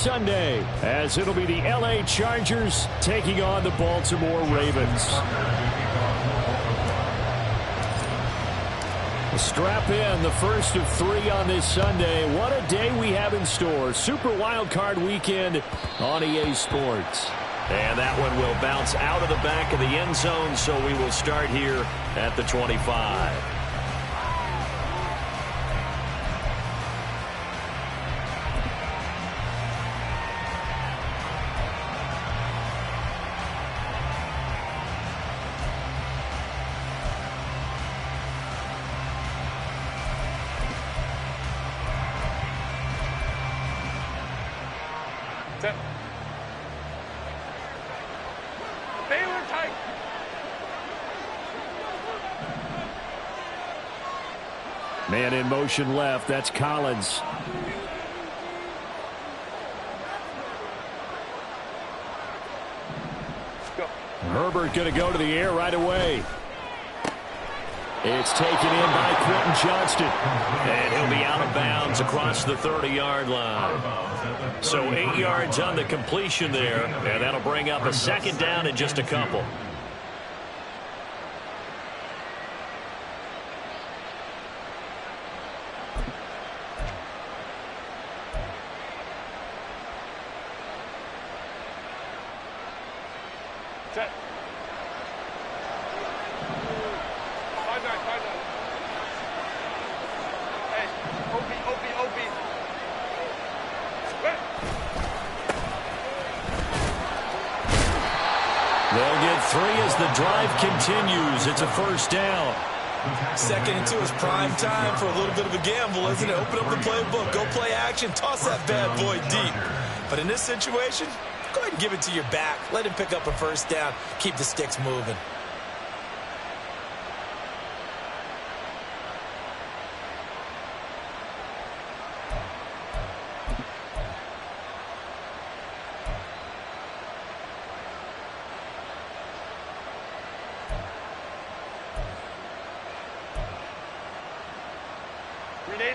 Sunday, as it'll be the LA Chargers taking on the Baltimore Ravens. Strap in, the first of 3 on this Sunday. What a day we have in store. Super Wildcard weekend on EA Sports. And that one will bounce out of the back of the end zone, so we will start here at the 25. Man in motion left. That's Collins. Herbert going to go to the air right away. It's taken in by Quentin Johnston. And he'll be out of bounds across the 30-yard line. So 8 yards on the completion there. And that'll bring up a second down in just a couple. They'll get 3 as the drive continues. It's a first down. 2nd and 2 is prime time for a little bit of a gamble, isn't it? Open up the playbook, go play action, toss that bad boy deep. But in this situation, go ahead and give it to your back. Let him pick up a first down. Keep the sticks moving.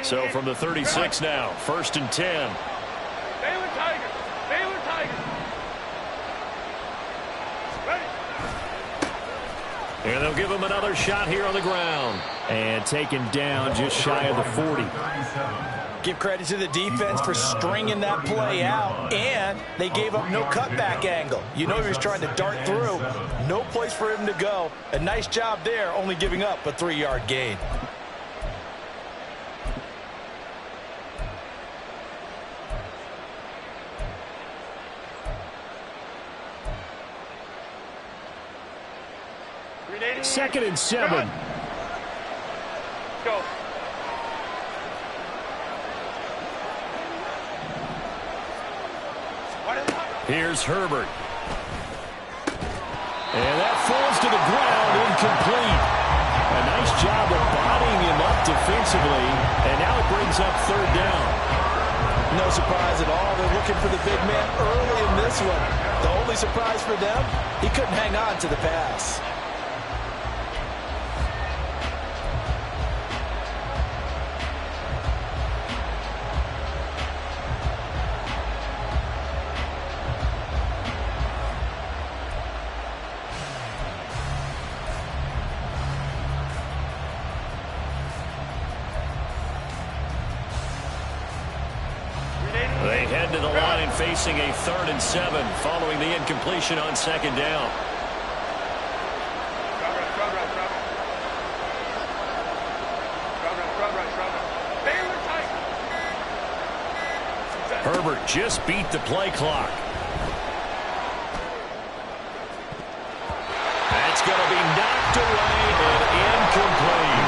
So from the 36 now, 1st and 10. Baylor Tigers! Baylor Tigers! Ready! And they'll give him another shot here on the ground. And taken down just shy of the 40. Give credit to the defense for stringing that play out. And they gave up no cutback angle. You know he was trying to dart through. No place for him to go. A nice job there, only giving up a 3-yard gain. Second and 7. Go. Here's Herbert. And that falls to the ground, incomplete. A nice job of bodying him up defensively, and now it brings up 3rd down. No surprise at all. They're looking for the big man early in this one. The only surprise for them, he couldn't hang on to the pass. They head to the line facing a 3rd and 7 following the incompletion on 2nd down. Herbert just beat the play clock. That's going to be knocked away and incomplete.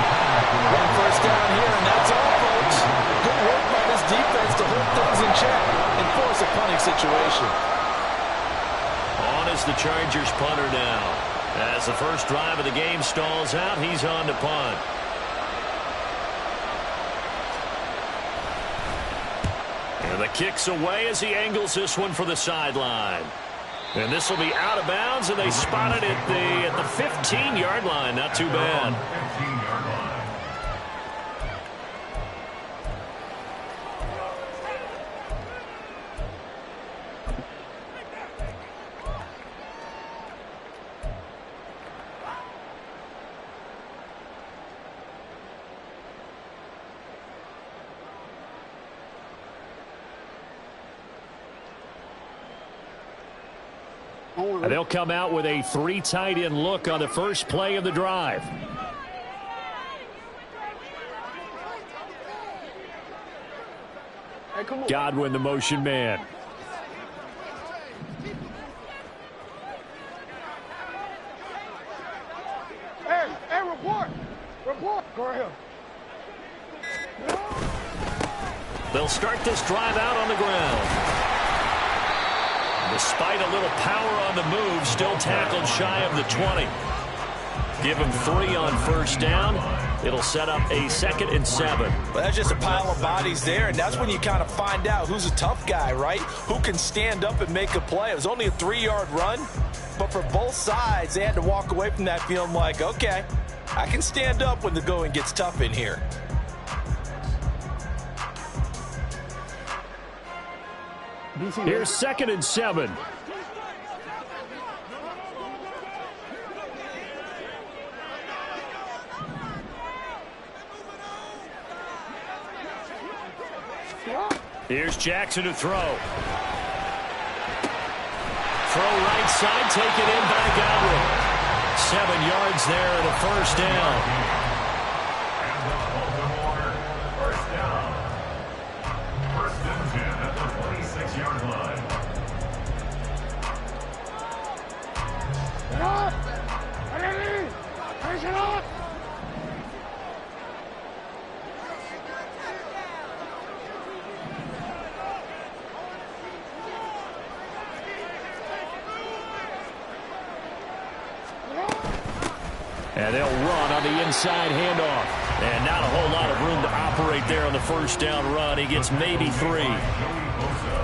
1 first down here, and that's all, folks. Good work by this defense to hold things in check and force a punting situation. On is the Chargers punter now. As the first drive of the game stalls out, he's on to punt. And the kick's away as he angles this one for the sideline. And this will be out of bounds, and they spotted it at the 15-yard line. Not too bad. And they'll come out with a 3 tight end look on the first play of the drive. Godwin, the motion man. Hey, report. Go ahead. They'll start this drive out on the ground. Despite a little power on the move, still tackled shy of the 20. Give him 3 on first down. It'll set up a 2nd and 7. Well, that's just a pile of bodies there, and that's when you kind of find out who's a tough guy, right? Who can stand up and make a play. It was only a 3-yard run, but for both sides, they had to walk away from that feeling like, okay, I can stand up when the going gets tough in here. Here's 2nd and 7. Here's Jackson to throw. Throw right side, taken in by Godwin. 7 yards there and a first down. First and 10 at the 46-yard line. Get up! Finish it up! And they'll run on the inside handoff. And not a whole lot of room to operate there on the first down run. He gets maybe 3.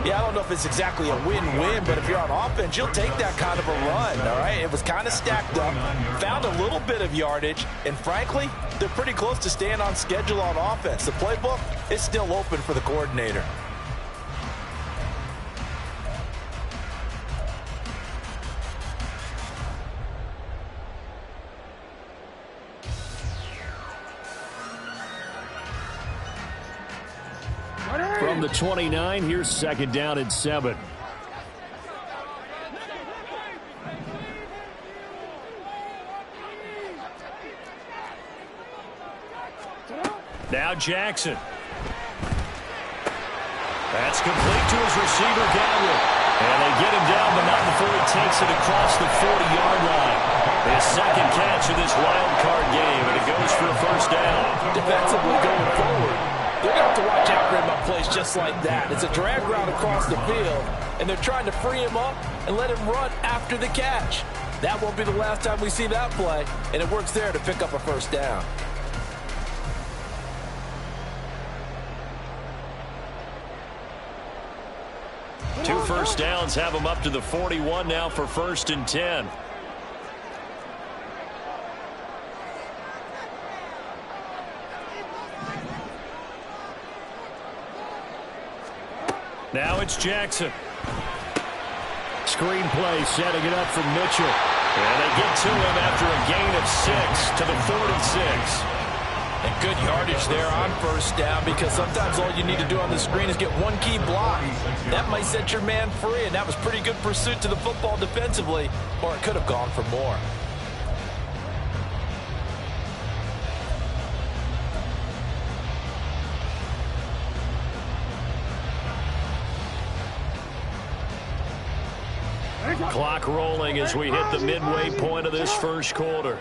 Yeah, I don't know if it's exactly a win-win, but if you're on offense, you'll take that kind of a run, all right? It was kind of stacked up, found a little bit of yardage, and frankly, they're pretty close to staying on schedule on offense. The playbook is still open for the coordinator. From the 29, here's 2nd down and 7. Now Jackson. That's complete to his receiver, Godwin. And they get him down, but not before he takes it across the 40-yard line. His 2nd catch of this wild card game, and it goes for a first down. Defensively going forward, they're going to have to watch out for him up plays just like that. It's a drag route across the field, and they're trying to free him up and let him run after the catch. That won't be the last time we see that play, and it works there to pick up a first down. Two first downs have him up to the 41 now for 1st and 10. Now it's Jackson. Screen play setting it up for Mitchell. And they get to him after a gain of 6 to the 46. And good yardage there on first down, because sometimes all you need to do on the screen is get one key block. That might set your man free, and that was pretty good pursuit to the football defensively, or it could have gone for more. Clock rolling as we hit the midway point of this first quarter.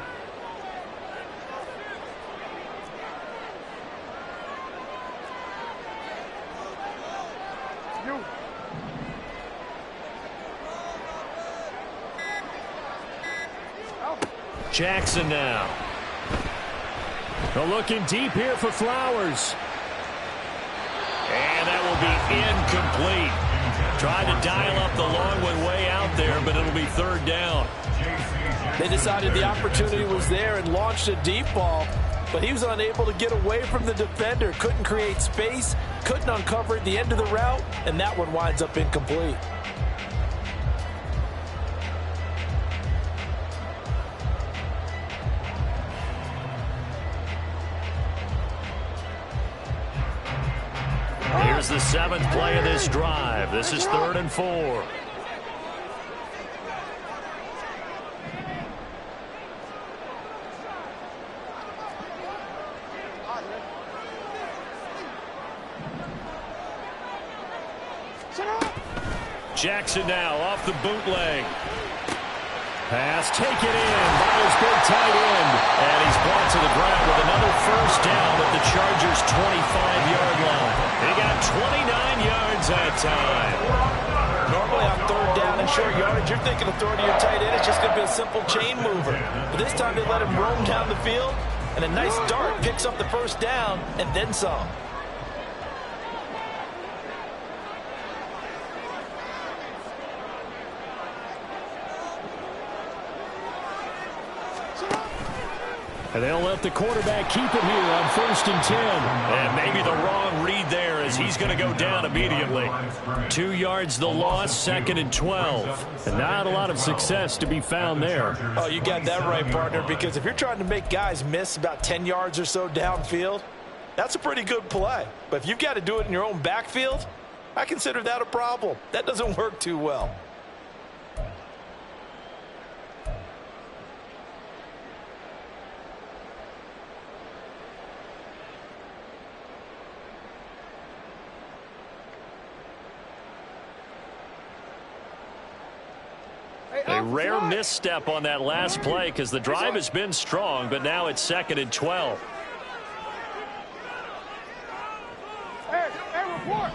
Jackson now. They're looking deep here for Flowers. And that will be incomplete. Tried to dial up the long one way out there, but it'll be 3rd down. They decided the opportunity was there and launched a deep ball, but he was unable to get away from the defender. Couldn't create space, couldn't uncover the end of the route, and that one winds up incomplete. Here's the 7th play of this drive. This is 3rd and 4. Jackson now off the bootleg. Pass taken in by his big tight end. And he's brought to the ground with another first down at the Chargers' 25-yard line. He got 29 yards that time. Normally on third down and short yardage, you're thinking of throwing to your tight end. It's just going to be a simple chain mover. But this time they let him roam down the field. And a nice dart picks up the first down and then some. And they'll let the quarterback keep it here on 1st and 10. And maybe the wrong read there as he's going to go down immediately. 2 yards the loss, 2nd and 12. And not a lot of success to be found there. Oh, you got that right, partner, because if you're trying to make guys miss about 10 yards or so downfield, that's a pretty good play. But if you've got to do it in your own backfield, I consider that a problem. That doesn't work too well. A rare misstep on that last play because the drive has been strong, but now it's 2nd and 12. Hey, report.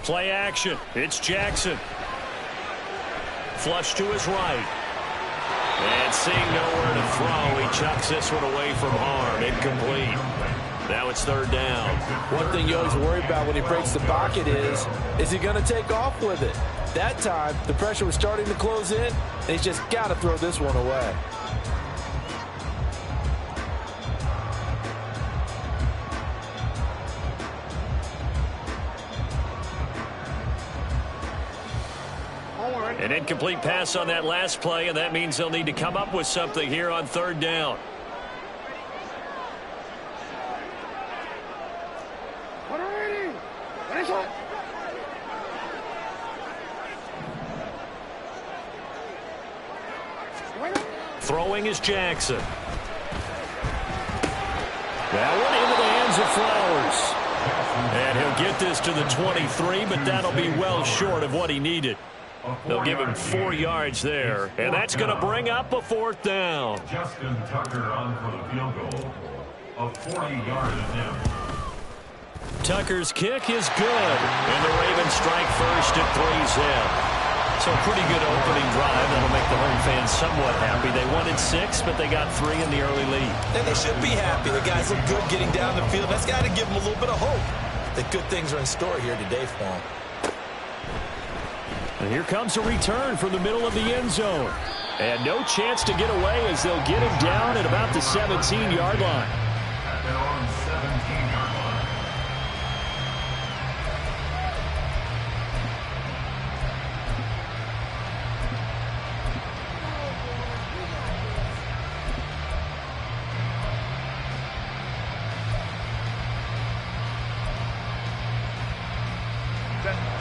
Play action. It's Jackson. Flush to his right. And seeing nowhere to throw, he chucks this one away from harm. Incomplete. Now it's 3rd down. One thing you always worry about when he breaks the pocket is he going to take off with it? That time, the pressure was starting to close in, and he's just got to throw this one away. An incomplete pass on that last play, and that means they'll need to come up with something here on 3rd down. Throwing is Jackson. That one into the hands of Flowers. And he'll get this to the 23, but that'll be well short of what he needed. They'll give him 4 yards there, and that's going to bring up a 4th down. Justin Tucker on for the field goal. A 40-yard attempt. Tucker's kick is good, and the Ravens strike first at 3-zip. So a pretty good opening drive that'll make the home fans somewhat happy. They wanted 6, but they got 3 in the early lead. And they should be happy. The guys look good getting down the field. That's got to give them a little bit of hope that good things are in store here today for them. And here comes a return from the middle of the end zone. And no chance to get away as they'll get him down at about the 17-yard line. At their own 17-yard line.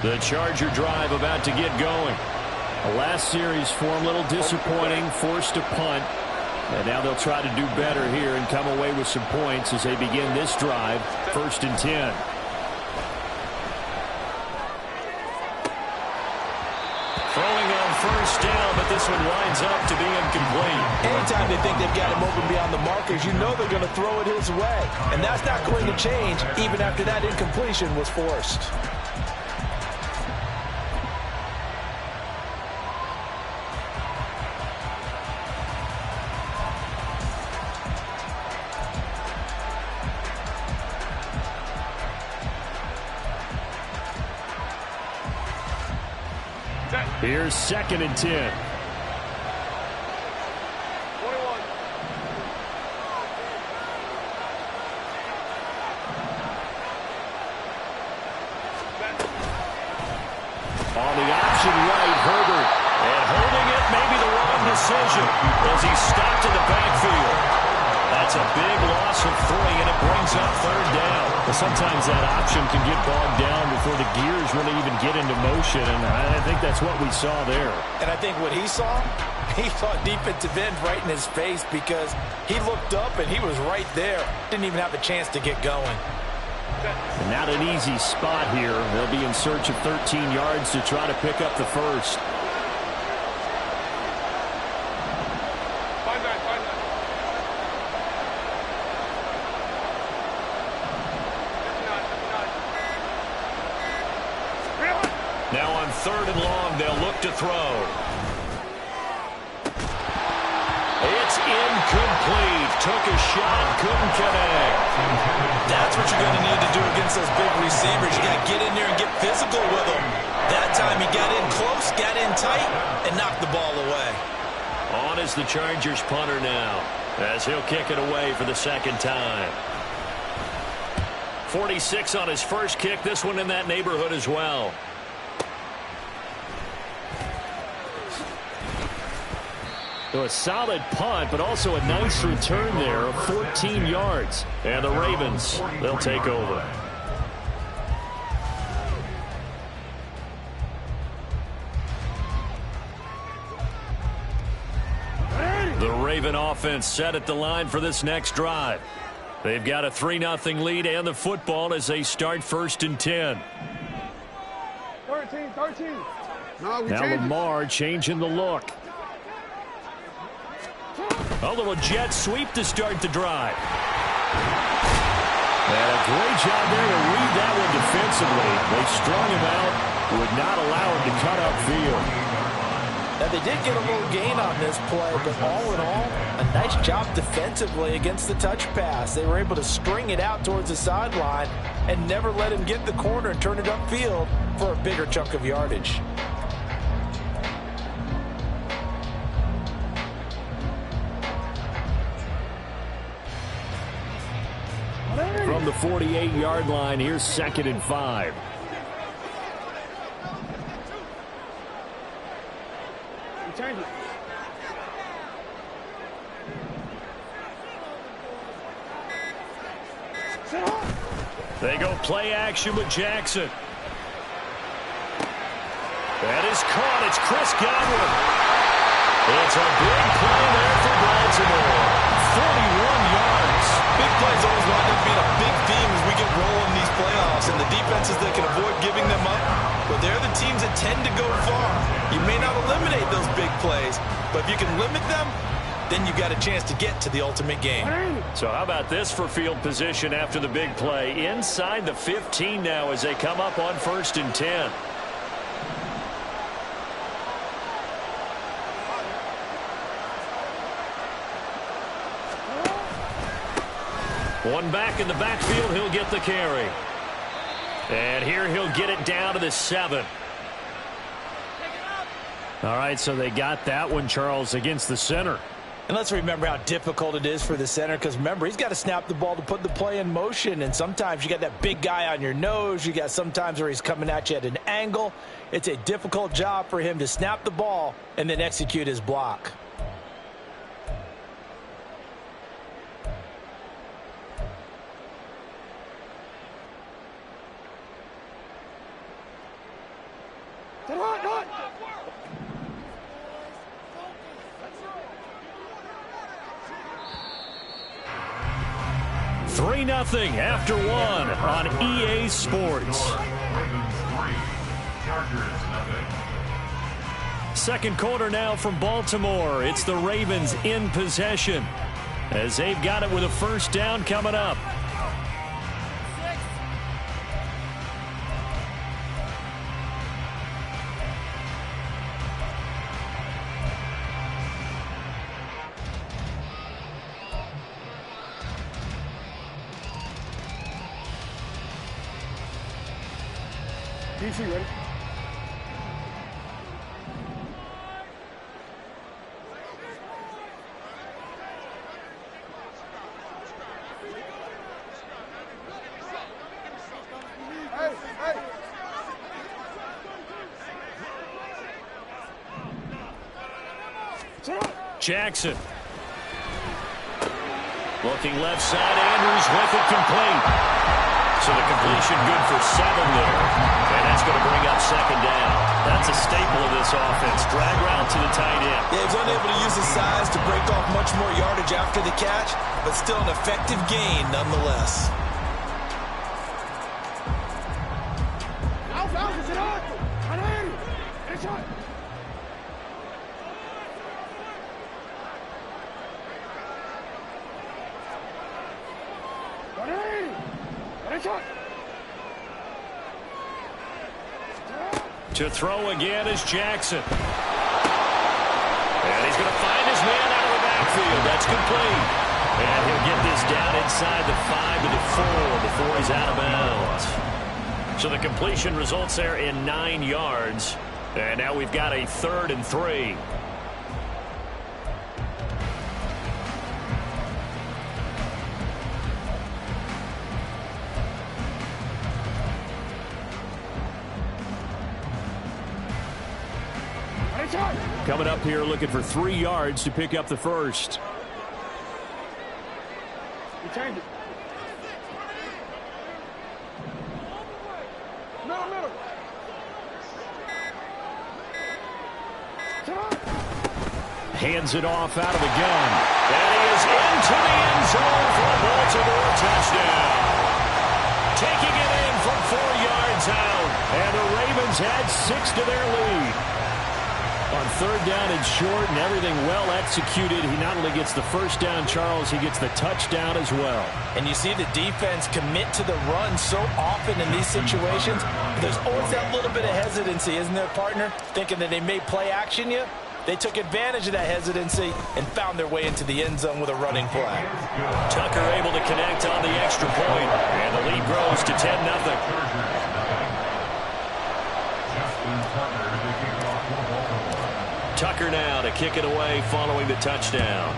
The Charger drive about to get going. The last series for him, a little disappointing, forced a punt. And now they'll try to do better here and come away with some points as they begin this drive, 1st and 10. Throwing on 1st down, but this one winds up to be incomplete. Anytime they think they've got him open beyond the markers, you know they're going to throw it his way. And that's not going to change even after that incompletion was forced. Here's 2nd and 10. 21. On the option right, Herbert. And holding it, maybe the wrong decision as he's stopped in the backfield. That's a big loss of 3, and it brings up 3rd down. Well, sometimes that option can get bogged down before the gears really even get into motion, and I think that's what we saw there. And I think what he saw defensive end right in his face because he looked up and he was right there. Didn't even have a chance to get going. And not an easy spot here. They'll be in search of 13 yards to try to pick up the first. Now on 3rd and long, they'll look to throw. It's incomplete. Took a shot, couldn't connect. That's what you're going to need to do against those big receivers. You got to get in there and get physical with them. That time he got in close, got in tight, and knocked the ball away. On is the Chargers punter now, as he'll kick it away for the second time. 46 on his first kick. This one in that neighborhood as well. So a solid punt, but also a nice return there of 14 yards. And the Ravens, they'll take over. The Raven offense set at the line for this next drive. They've got a 3-0 lead and the football as they start 1st and 10. 13. Now Lamar changing the look. A little jet sweep to start the drive. And a great job there to read that one defensively. They strung him out, would not allow him to cut upfield. Now, they did get a little gain on this play, but all in all, a nice job defensively against the touch pass. They were able to string it out towards the sideline and never let him get the corner and turn it upfield for a bigger chunk of yardage. From the 48-yard line, here's 2nd and 5. Change it. They go play action with Jackson. That is caught. It's Chris Godwin. It's a big play there for Baltimore. 41 yards. Big plays always wind up being a big theme as we get rolling in these playoffs, and the defenses that can avoid giving them up, well, they're the teams that tend to go far. You may not eliminate those big plays, but if you can limit them, then you've got a chance to get to the ultimate game. So how about this for field position after the big play? Inside the 15 now as they come up on 1st and 10. One back in the backfield, he'll get the carry. And here he'll get it down to the 7. All right, so they got that one, Charles, against the center. And let's remember how difficult it is for the center, because remember, he's got to snap the ball to put the play in motion, and sometimes you got that big guy on your nose. You got sometimes where he's coming at you at an angle. It's a difficult job for him to snap the ball and then execute his block. Not. 3-0 after 1 on EA Sports. Ravens 3, Chargers 0. Second quarter now from Baltimore. It's the Ravens in possession as they've got it with a first down coming up. DC ready? Hey. Jackson. Looking left side, Andrews with it complete. So the completion good for 7 there. And that's going to bring up 2nd down. That's a staple of this offense. Drag route to the tight end. Yeah, he's unable to use his size to break off much more yardage after the catch, but still an effective gain nonetheless. Bounce, sit up. Aleri. Derecha. Aleri. Derecha. To throw again is Jackson. And he's going to find his man out of the backfield. That's complete. And he'll get this down inside the 5 to the 4 before he's out of bounds. So the completion results there in 9 yards. And now we've got a 3rd and 3. Coming up here looking for 3 yards to pick up the first. You change it. Middle. Hands it off out of the gun. And he is into the end zone for a Baltimore touchdown. Taking it in from 4 yards out. And the Ravens add 6 to their lead. On 3rd down and short and everything well executed, he not only gets the first down, Charles, he gets the touchdown as well. And you see the defense commit to the run so often in these situations. There's always that little bit of hesitancy, isn't there, partner? Thinking that they may play action you. They took advantage of that hesitancy and found their way into the end zone with a running play. Tucker able to connect on the extra point, and the lead grows to 10-0. Tucker now to kick it away following the touchdown.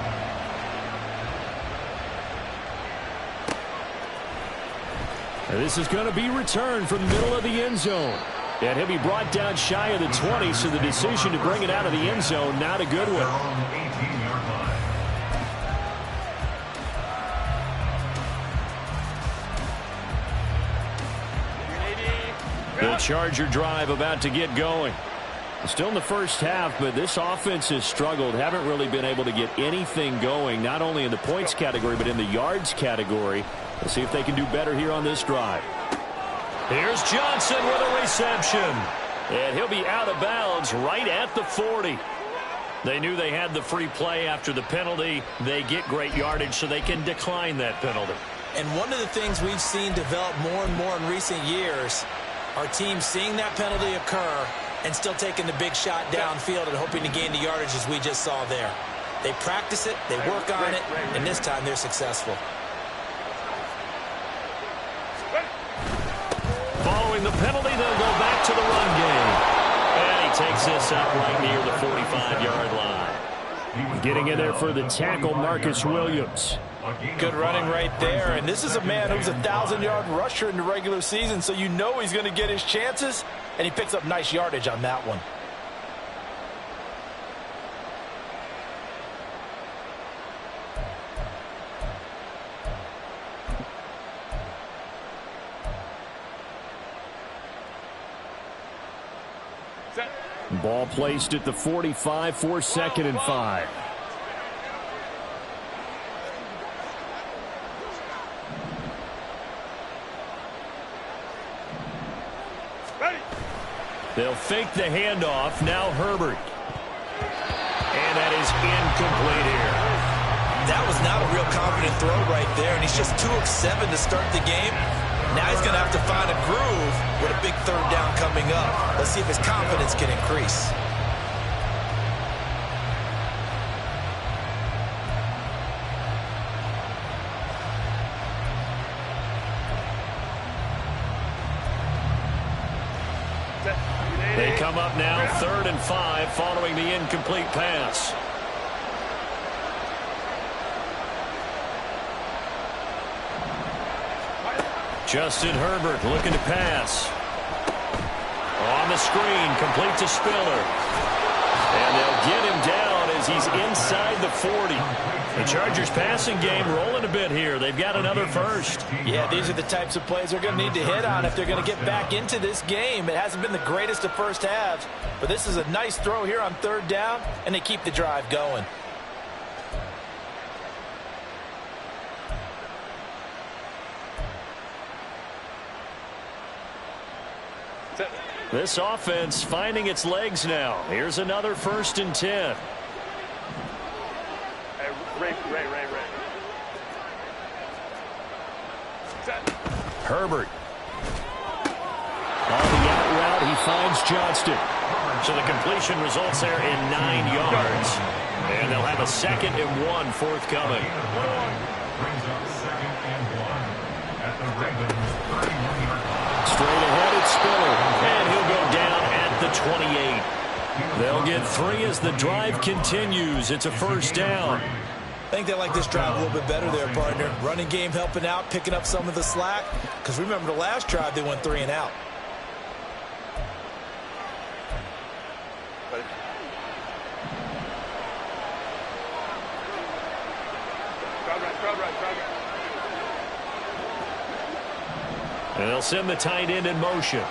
And this is going to be returned from the middle of the end zone. And he'll be brought down shy of the 20, so the decision to bring it out of the end zone, not a good one. The Charger drive about to get going. Still in the first half, but this offense has struggled. Haven't really been able to get anything going, not only in the points category, but in the yards category. Let's see if they can do better here on this drive. Here's Johnson with a reception. And he'll be out of bounds right at the 40. They knew they had the free play after the penalty. They get great yardage, so they can decline that penalty. And one of the things we've seen develop more and more in recent years, our team seeing that penalty occur and still taking the big shot downfield and hoping to gain the yardage as we just saw there. They practice it, they work on it, and this time they're successful. Following the penalty, they'll go back to the run game. And he takes this up right near the 45-yard line. Getting in there for the tackle, Marcus Williams. Good running right there. And this is a man who's a 1,000-yard rusher in the regular season, so you know he's going to get his chances, and he picks up nice yardage on that one. Ball placed at the 45 for 2nd and 5. They'll fake the handoff. Now Herbert. And that is incomplete here. That was not a real confident throw right there, and he's just 2 of 7 to start the game. Now he's going to have to find a groove with a big 3rd down coming up. Let's see if his confidence can increase. They come up now 3rd and 5 following the incomplete pass. Justin Herbert looking to pass. On the screen, complete to Spiller. And they'll get him down as he's inside the 40. The Chargers passing game rolling a bit here. They've got another first. Yeah, these are the types of plays they're going to need to hit on if they're going to get back into this game. It hasn't been the greatest of first halves, but this is a nice throw here on 3rd down, and they keep the drive going. This offense finding its legs now. Here's another 1st and 10. Herbert. On the out route, he finds Johnston. So the completion results there in 9 yards. And they'll have a 2nd and 1 forthcoming. Brings up 2nd and 1 at the Ravens 31-yard line. Straight ahead, it's Spiller. And he'll go down at the 28. They'll get 3 as the drive continues. It's a 1st down. I think they like this drive a little bit better there, partner. Running game helping out, picking up some of the slack. Because remember the last drive, they went 3 and out. And they'll send the tight end in motion.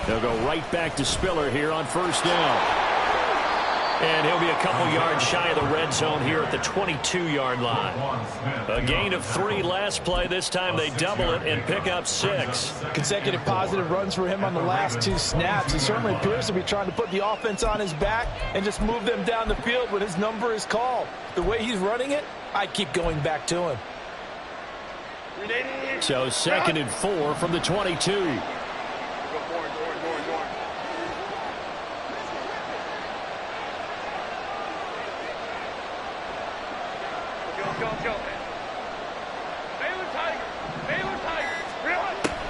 They'll go right back to Spiller here on 1st down. And he'll be a couple yards shy of the red zone here at the 22-yard line. A gain of 3 last play. This time they double it and pick up 6. Consecutive positive runs for him on the last 2 snaps. He certainly appears to be trying to put the offense on his back and just move them down the field when his number is called. The way he's running it, I keep going back to him. So 2nd and 4 from the 22.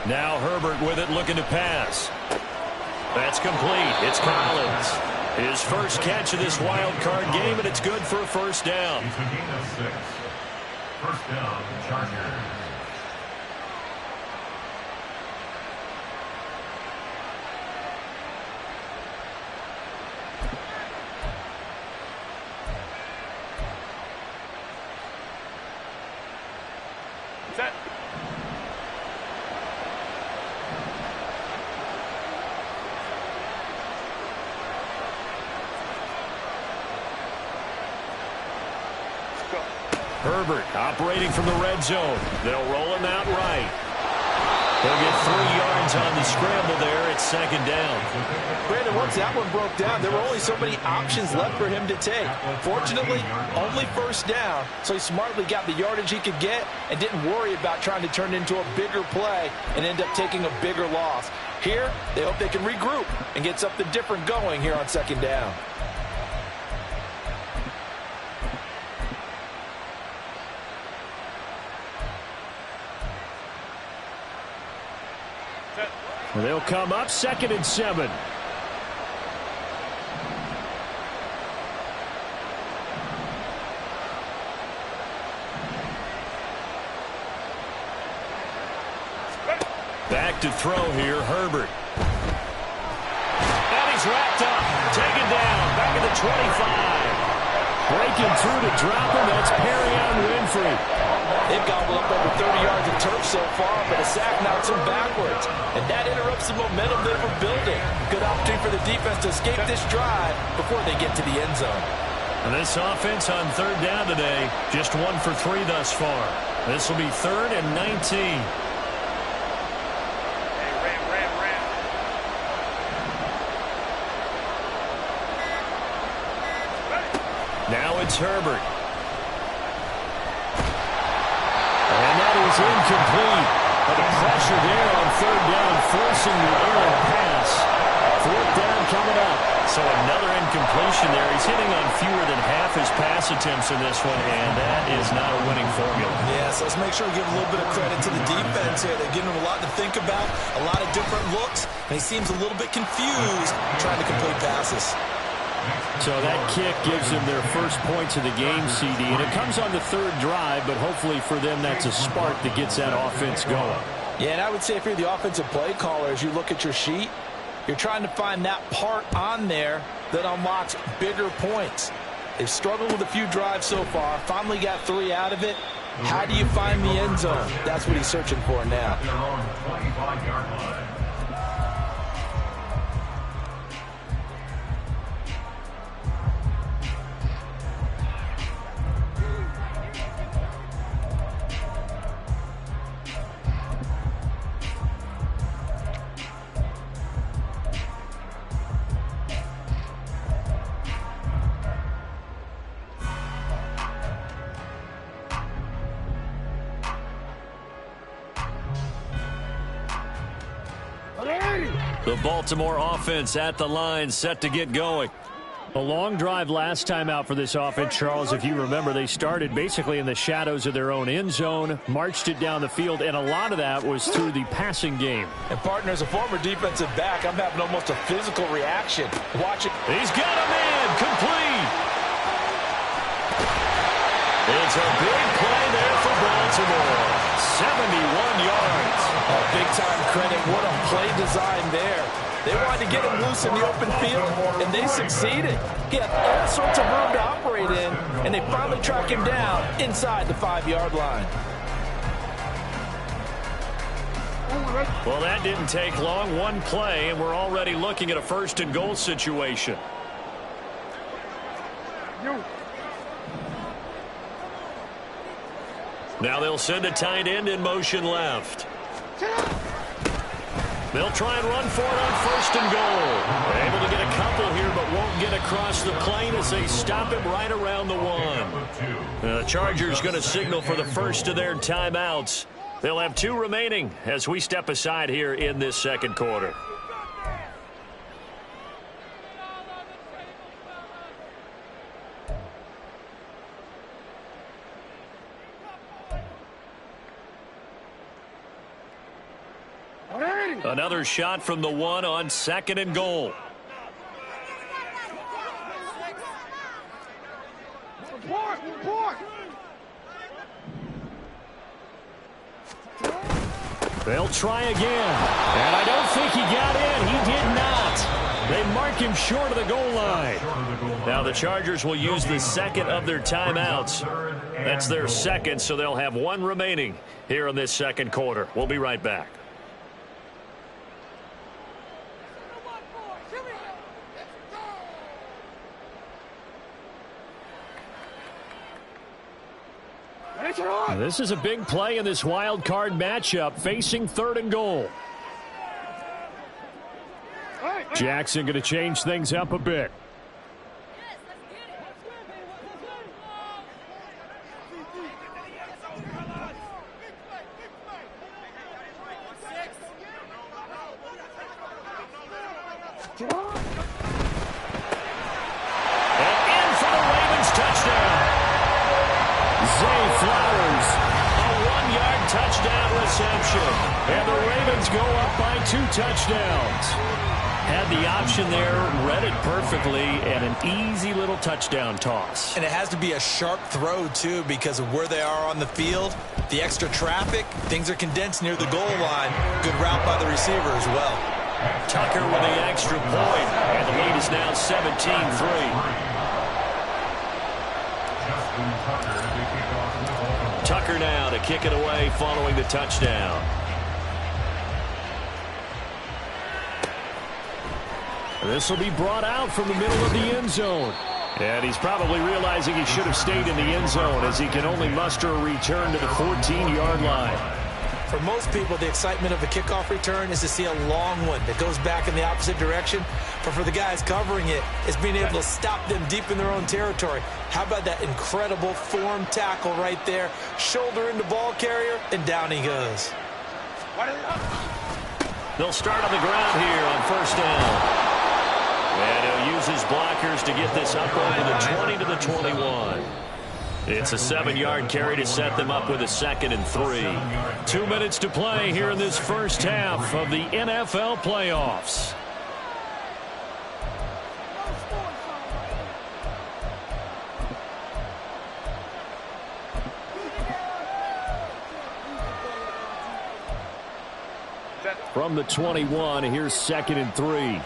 Now Herbert with it, looking to pass. That's complete. It's Collins. His first catch of this wild card game, and it's good for a 1st down. It's a gain of 6. 1st down, Chargers. Set. Herbert operating from the red zone. They'll roll him out right. They'll get 3 yards on the scramble there. It's 2nd down. Brandon, once that one broke down, there were only so many options left for him to take. Fortunately, only 1st down, so he smartly got the yardage he could get and didn't worry about trying to turn it into a bigger play and end up taking a bigger loss. Here, they hope they can regroup and get something different going here on 2nd down. They'll come up 2nd and 7. Back to throw here, Herbert. And he's wrapped up, taken down, back at the 25. Breaking through to drop him, that's Perrion Winfrey. They've gobbled up over 30 yards of turf so far, but a sack knocks them backwards. And that interrupts the momentum they were building. Good opportunity for the defense to escape this drive before they get to the end zone. And this offense on 3rd down today, just 1 for 3 thus far. This will be 3rd and 19. Now it's Herbert. And that is incomplete. But the pressure there on 3rd down, forcing the errant pass. 4th down coming up. So another incompletion there. He's hitting on fewer than half his pass attempts in this one, and that is not a winning formula. Yeah, so let's make sure we give a little bit of credit to the defense here. They're giving him a lot to think about, a lot of different looks, and he seems a little bit confused trying to complete passes. So that kick gives them their first points of the game, CD, and it comes on the 3rd drive, but hopefully for them that's a spark that gets that offense going. Yeah, and I would say if you're the offensive play caller, as you look at your sheet, you're trying to find that part on there that unlocks bigger points. They've struggled with a few drives so far, finally got 3 out of it. How do you find the end zone? That's what he's searching for now. Their own 25-yard line. The Baltimore offense at the line, set to get going. A long drive last time out for this offense, Charles. If you remember, they started basically in the shadows of their own end zone, marched it down the field, and a lot of that was through the passing game. And, partner, as a former defensive back, I'm having almost a physical reaction. Watch it. He's got a man complete. It's a big play there for Baltimore. 71 yards. Big-time credit. What a play design there. They wanted to get him loose in the open field, and they succeeded. He had all sorts of room to operate in, and they finally track him down inside the 5-yard line. Well, that didn't take long. One play, and we're already looking at a first-and-goal situation. Now they'll send a tight end in motion left. They'll try and run for it on first and goal. They're able to get a couple here, but won't get across the plane as they stop him right around the one. The Chargers going to signal for the first of their timeouts. They'll have 2 remaining as we step aside here in this second quarter. Another shot from the one on second and goal. They'll try again. And I don't think he got in. He did not. They mark him short of the goal line. Now the Chargers will use the second of their timeouts. That's their second, so they'll have 1 remaining here in this second quarter. We'll be right back. This is a big play in this wild card matchup, facing third and goal. Jackson going to change things up a bit. And the Ravens go up by 2 touchdowns. Had the option there, read it perfectly, and an easy little touchdown toss. And it has to be a sharp throw, too, because of where they are on the field. The extra traffic, things are condensed near the goal line. Good route by the receiver as well. Tucker with the extra point, and the lead is now 17-3. Tucker now to kick it away following the touchdown. This will be brought out from the middle of the end zone. And he's probably realizing he should have stayed in the end zone as he can only muster a return to the 14-yard line. For most people, the excitement of a kickoff return is to see a long one that goes back in the opposite direction. But for the guys covering it, it's being able to stop them deep in their own territory. How about that incredible form tackle right there? Shoulder into ball carrier, and down he goes. They'll start on the ground here on first down. And he'll use his blockers to get this up over the 20 to the 21. It's a 7-yard carry to set them up with a 2nd and 3. 2 minutes to play here in this first half of the NFL playoffs. From the 21, here's 2nd and 3.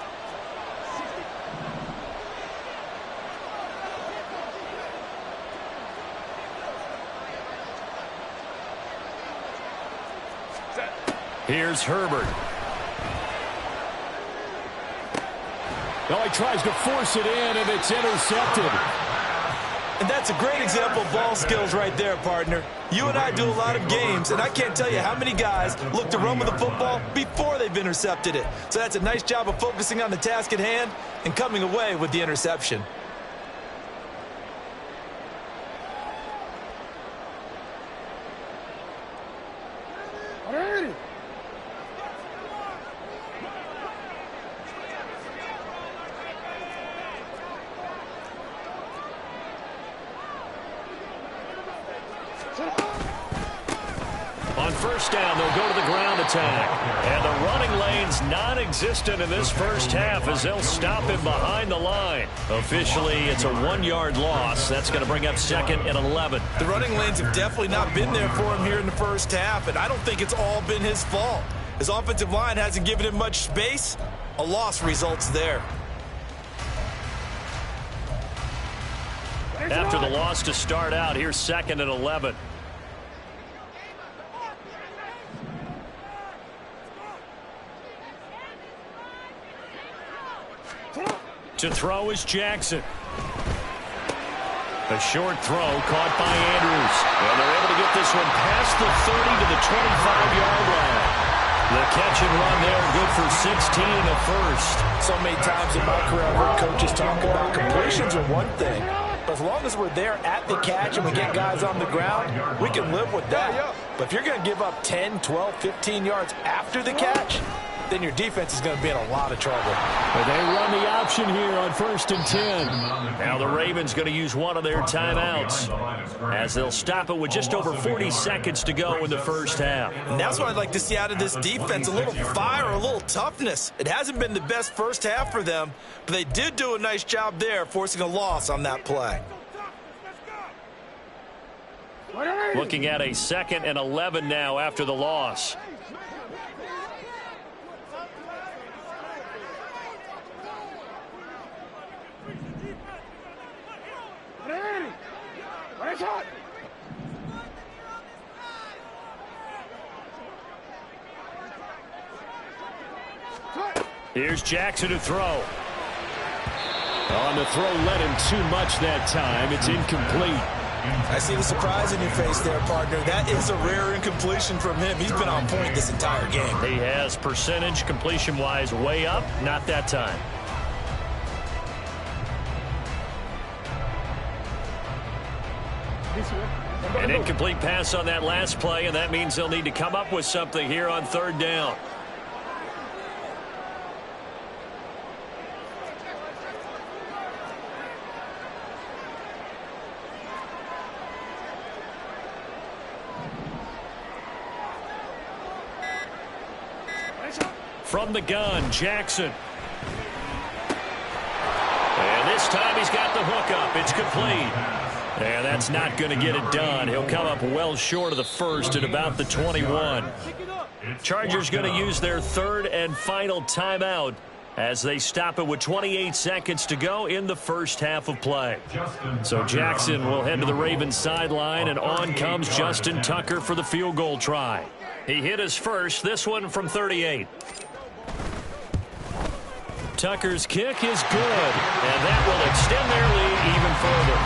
Here's Herbert. Oh, he tries to force it in, and it's intercepted. And that's a great example of ball skills right there, partner. You and I do a lot of games, and I can't tell you how many guys look to run with the football before they've intercepted it. So that's a nice job of focusing on the task at hand and coming away with the interception. On first down, they'll go to the ground attack. And the running lane's non-existent in this first half as they'll stop him behind the line. Officially, it's a 1-yard loss. That's going to bring up 2nd and 11. The running lanes have definitely not been there for him here in the first half, and I don't think it's all been his fault. His offensive line hasn't given him much space. A loss results there. After the loss to start out, here's 2nd and 11. To throw is Jackson. A short throw caught by Andrews. And they're able to get this one past the 30 to the 25-yard line. The catch and run there, good for 16 and a first. So many times in my career, I've heard coaches talk about completions are one thing. But as long as we're there at the catch and we get guys on the ground, we can live with that. But if you're going to give up 10, 12, 15 yards after the catch, then your defense is going to be in a lot of trouble. But they run the option here on 1st and 10. Now the Ravens going to use one of their timeouts as they'll stop it with just over 40 seconds to go in the first half. And that's what I'd like to see out of this defense, a little fire, a little toughness. It hasn't been the best first half for them, but they did do a nice job there, forcing a loss on that play. Looking at a 2nd and 11 now after the loss. Here's Jackson to throw. On the throw, led him too much that time. It's incomplete. I see the surprise in your face there, partner. That is a rare incompletion from him. He's been on point this entire game. He has percentage completion-wise way up. Not that time. An incomplete pass on that last play, and that means they'll need to come up with something here on 3rd down. From the gun, Jackson. And this time he's got the hook up. It's complete. And that's not going to get it done. He'll come up well short of the first at about the 21. Chargers going to use their 3rd and final timeout as they stop it with 28 seconds to go in the first half of play. So Jackson will head to the Ravens sideline, and on comes Justin Tucker for the field goal try. He hit his first, this one from 38. Tucker's kick is good, and that will extend their lead even further.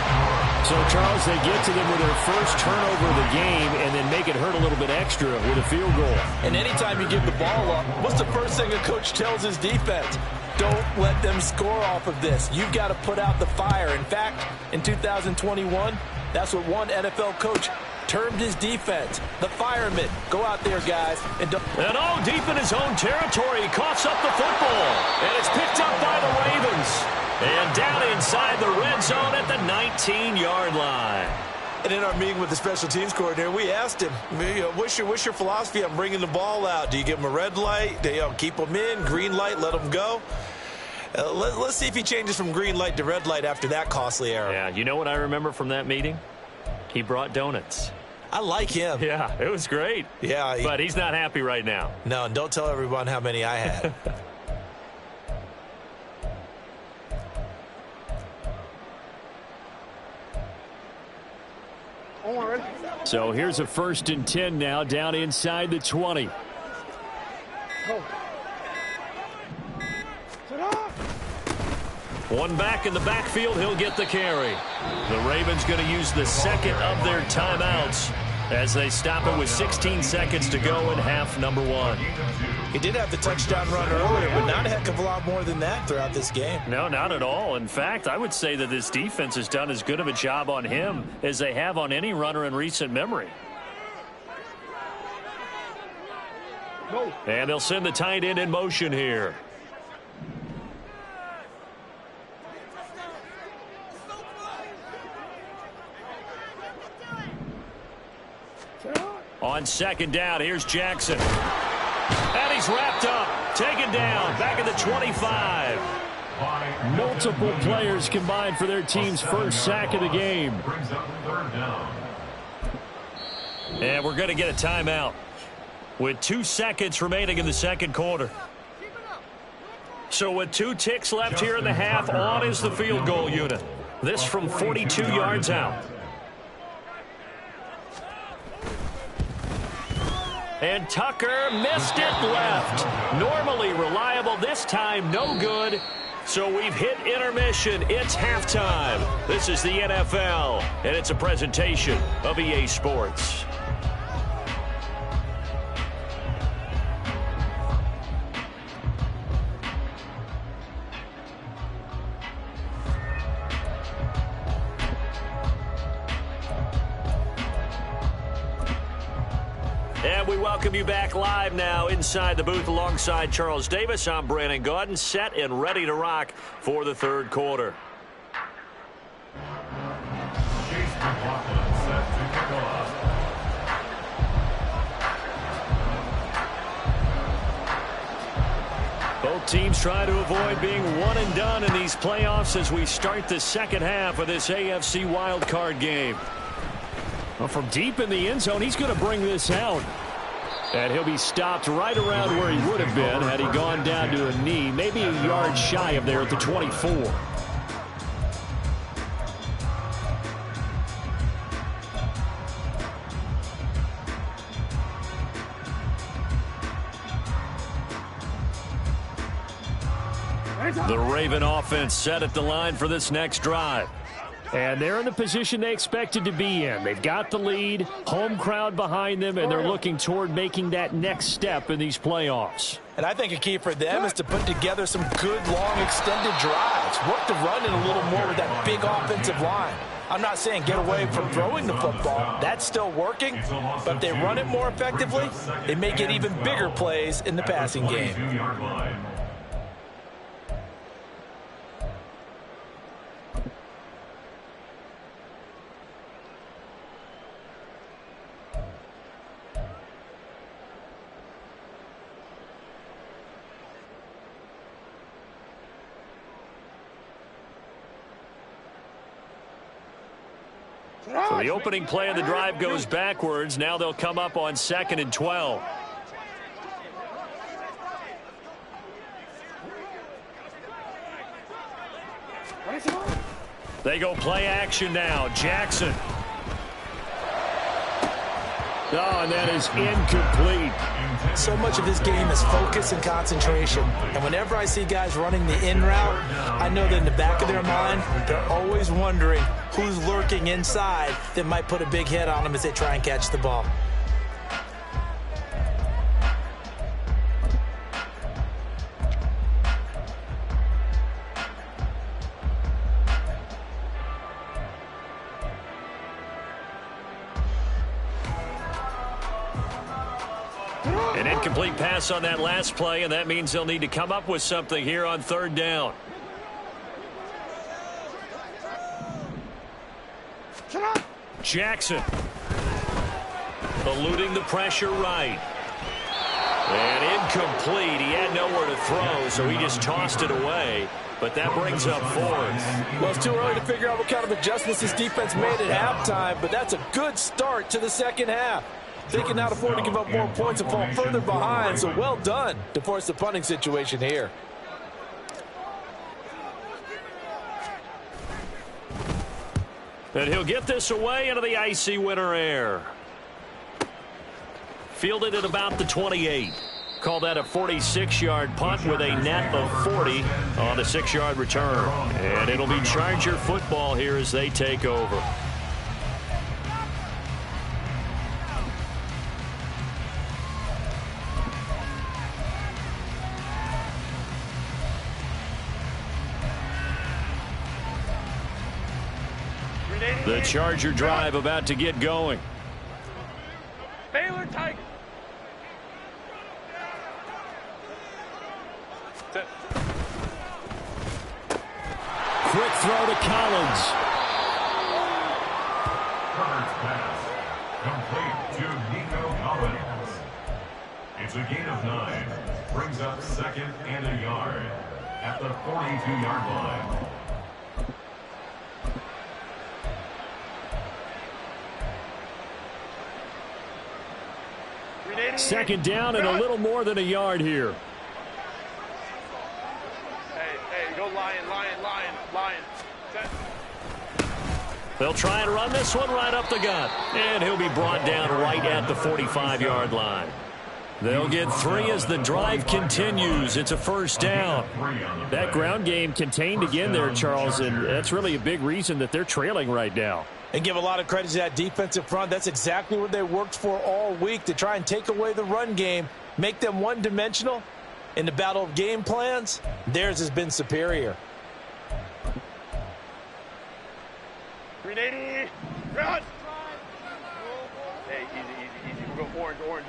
So, Charles, they get to them with their first turnover of the game and then make it hurt a little bit extra with a field goal. And anytime you give the ball up, what's the first thing a coach tells his defense? Don't let them score off of this. You've got to put out the fire. In fact, in 2021, that's what one NFL coach termed his defense, the firemen. Go out there, guys. And all deep in his own territory, he coughs up the football. And it's picked up by the Ravens. And down inside the red zone at the 19-yard line. And in our meeting with the special teams coordinator, we asked him, what's your philosophy on bringing the ball out? Do you give him a red light? Do you keep them in? Green light, let them go? Let's see if he changes from green light to red light after that costly error. Yeah, you know what I remember from that meeting? He brought donuts. I like him. Yeah, it was great. Yeah. But he's not happy right now. No, and don't tell everyone how many I had. So here's a 1st and 10 now down inside the 20. One back in the backfield, he'll get the carry. The Ravens going to use the 2nd of their timeouts as they stop it with 16 seconds to go in half number 1. He did have the touchdown run earlier, but not a heck of a lot more than that throughout this game. No, not at all. In fact, I would say that this defense has done as good of a job on him as they have on any runner in recent memory. And they'll send the tight end in motion here. On second down, here's Jackson. And he's wrapped up. Taken down. Back at the 25. Multiple players combined for their team's first sack of the game. And we're going to get a timeout with 2 seconds remaining in the second quarter. So with 2 ticks left here in the half, on is the field goal unit. This from 42 yards out. And Tucker missed it left. Normally reliable, this time no good. So we've hit intermission. It's halftime. This is the NFL, and it's a presentation of EA Sports. And we welcome you back live now inside the booth alongside Charles Davis. I'm Brandon Gaudin, set and ready to rock for the third quarter. Both teams try to avoid being one and done in these playoffs as we start the second half of this AFC wildcard game. Well, from deep in the end zone, he's going to bring this out. And he'll be stopped right around where he would have been had he gone down to a knee, maybe a yard shy of there at the 24. The Raven offense set at the line for this next drive. And they're in the position they expected to be in. They've got the lead, home crowd behind them, and they're looking toward making that next step in these playoffs. And I think a key for them is to put together some good, long, extended drives. Work the run in a little more with that big offensive line. I'm not saying get away from throwing the football. That's still working. But if they run it more effectively, they may get even bigger plays in the passing game. So the opening play of the drive goes backwards. Now they'll come up on 2nd and 12. They go play action now. Jackson. Oh, and that is incomplete. So much of this game is focus and concentration. And whenever I see guys running the in route, I know that in the back of their mind, they're always wondering who's lurking inside that might put a big hit on them as they try and catch the ball. An incomplete pass on that last play, and that means they'll need to come up with something here on 3rd down. Jackson. Eluding the pressure right. And incomplete. He had nowhere to throw, so he just tossed it away. But that brings up 4th. Well, it's too early to figure out what kind of adjustments this defense made at halftime, but that's a good start to the second half. They can now afford to give up more points and fall further behind, so well done to force the punting situation here. And he'll get this away into the icy winter air. Fielded at about the 28. Call that a 46-yard punt with a net of 40 on the 6-yard return. And it'll be Charger football here as they take over. The Charger drive about to get going. Baylor Tiger. Quick throw to Collins. Complete to Nico Collins. It's a gain of 9. Brings up 2nd and a yard at the 42-yard line. Second down and a little more than a yard here. Hey, go Lion. Set. They'll try and run this one right up the gut. And he'll be brought down right at the 45-yard line. They'll get 3 as the drive continues. It's a first down. That ground game contained again there, Charles, and that's really a big reason that they're trailing right now. And give a lot of credit to that defensive front. That's exactly what they worked for all week, to try and take away the run game, make them one-dimensional. In the battle of game plans, theirs has been superior. 380. Run. Hey, easy. We're going orange.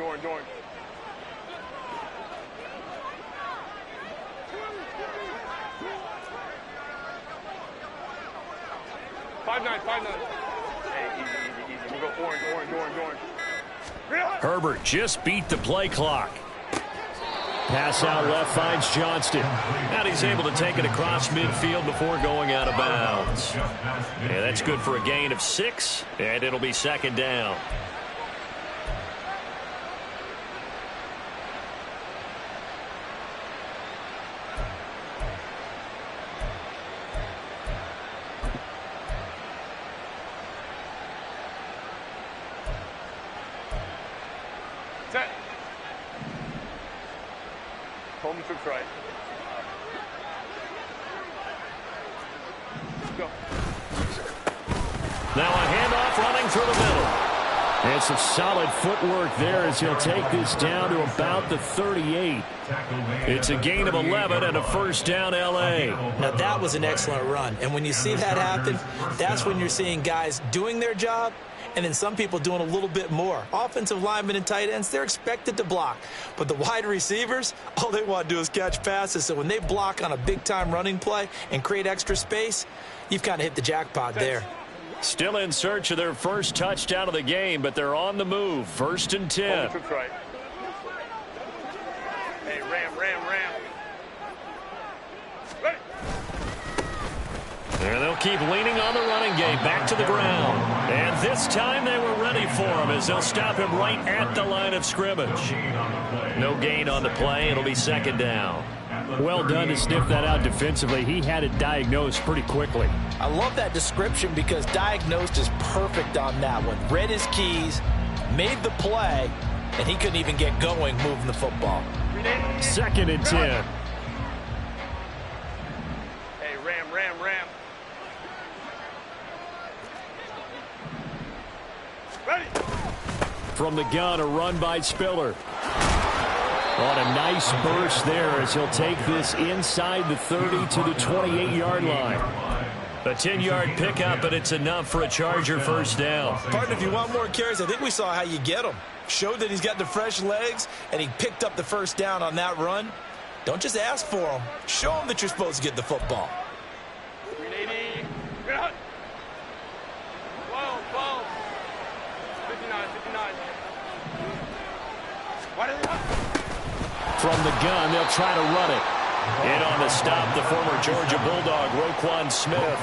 5-9. Hey, easy. We'll go orange. Herbert just beat the play clock. Pass out left finds Johnston. And he's able to take it across midfield before going out of bounds. Yeah, that's good for a gain of 6, and it'll be second down. Set. Coleman trips right. Go. Now a handoff running through the middle. And some solid footwork there as he'll take this down to about the 38. It's a gain of 11 and a first down, L.A. Now that was an excellent run. And when you see that happen, that's when you're seeing guys doing their job and then some people doing a little bit more. Offensive linemen and tight ends, they're expected to block. But the wide receivers, all they want to do is catch passes. So when they block on a big-time running play and create extra space, you've kind of hit the jackpot there. Still in search of their first touchdown of the game, but they're on the move. 1st and 10. Trips right. Hey, ram. Ready. And they'll keep leaning on the running game back to the ground. And this time they were ready for him as they'll stop him right at the line of scrimmage. No gain on the play. It'll be second down. Well done to sniff that out defensively. He had it diagnosed pretty quickly. I love that description because diagnosed is perfect on that one. Read his keys, made the play, and he couldn't even get going moving the football. 2nd and 10. Hey, ram. Ready. From the gun, a run by Spiller. On a nice burst there as he'll take this inside the 30 to the 28-yard line. A 10-yard pickup, but it's enough for a Charger first down. Partner, if you want more carries, I think we saw how you get them. Showed that he's got the fresh legs, and he picked up the first down on that run. Don't just ask for them. Show them that you're supposed to get the football. 380. Run. 12. 59. Why did they? From the gun, they'll try to run it. In on the stop, the former Georgia Bulldog, Roquan Smith.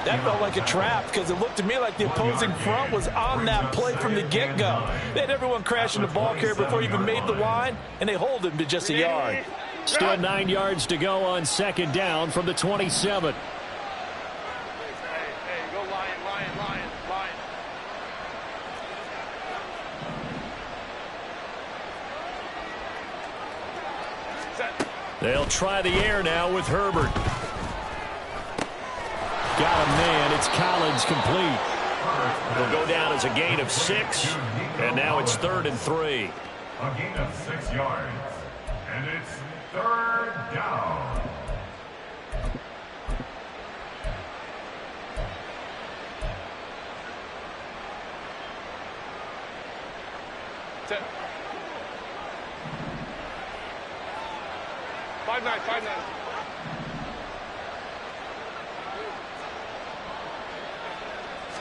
That felt like a trap because it looked to me like the opposing front was on that play from the get-go. They had everyone crashing the ball carrier before he even made the line, and they hold him to just a yard. Still 9 yards to go on second down from the 27. Hey, go Lion. Set. They'll try the air now with Herbert. Got him, man. It's Collins complete. Will go down as a gain of 6, and now it's 3rd and 3. A gain of 6 yards. And it's 3rd down. Set. 5-9.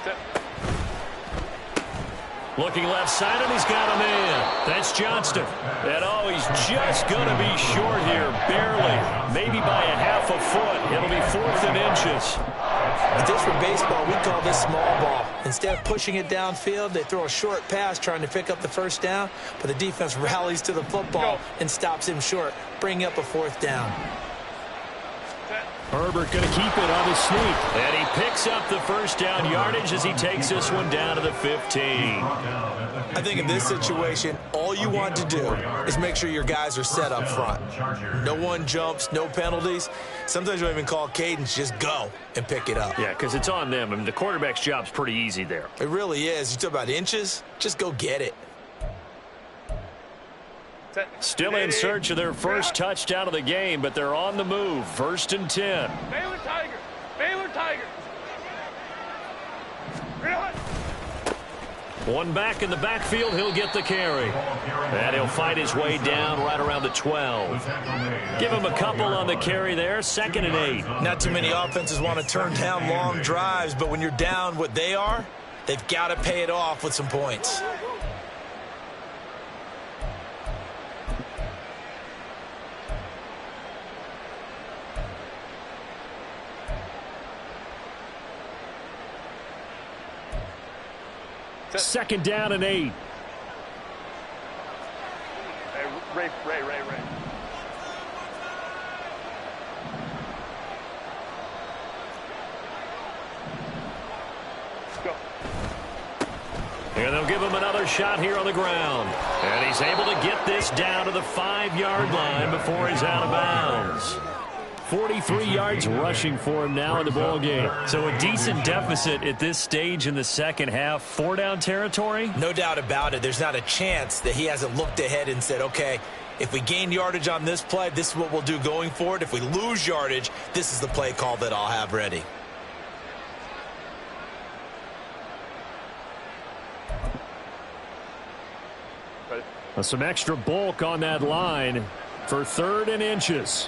Set. Looking left side, and he's got a man. That's Johnston. And, oh, he's just going to be short here, barely. Maybe by a half a foot. It'll be 4th and inches. If this were baseball, we call this small ball. Instead of pushing it downfield, they throw a short pass trying to pick up the first down, but the defense rallies to the football and stops him short, bringing up a 4th down. Herbert going to keep it on his sneak. And he picks up the first down yardage as he takes this one down to the 15. I think in this situation, all you want to do is make sure your guys are set up front. No one jumps, no penalties. Sometimes you don't even call cadence, just go and pick it up. Yeah, because it's on them. I mean, the quarterback's job's pretty easy there. It really is. You talk about inches, just go get it. Still in search of their first touchdown of the game, but they're on the move. 1st and 10. Baylor Tigers. Baylor Tigers. One back in the backfield, he'll get the carry. And he'll fight his way down right around the 12. Give him a couple on the carry there. 2nd and 8. Not too many offenses want to turn down long drives, but when you're down what they are, they've got to pay it off with some points. Second down and 8. Hey, Ray. Let's go. And they'll give him another shot here on the ground. And he's able to get this down to the 5-yard line before he's out of bounds. 43 yards rushing for him now in the ball game. So a decent deficit at this stage in the second half. 4-down territory? No doubt about it. There's not a chance that he hasn't looked ahead and said, okay, if we gain yardage on this play, this is what we'll do going forward. If we lose yardage, this is the play call that I'll have ready. Some extra bulk on that line for 3rd and inches.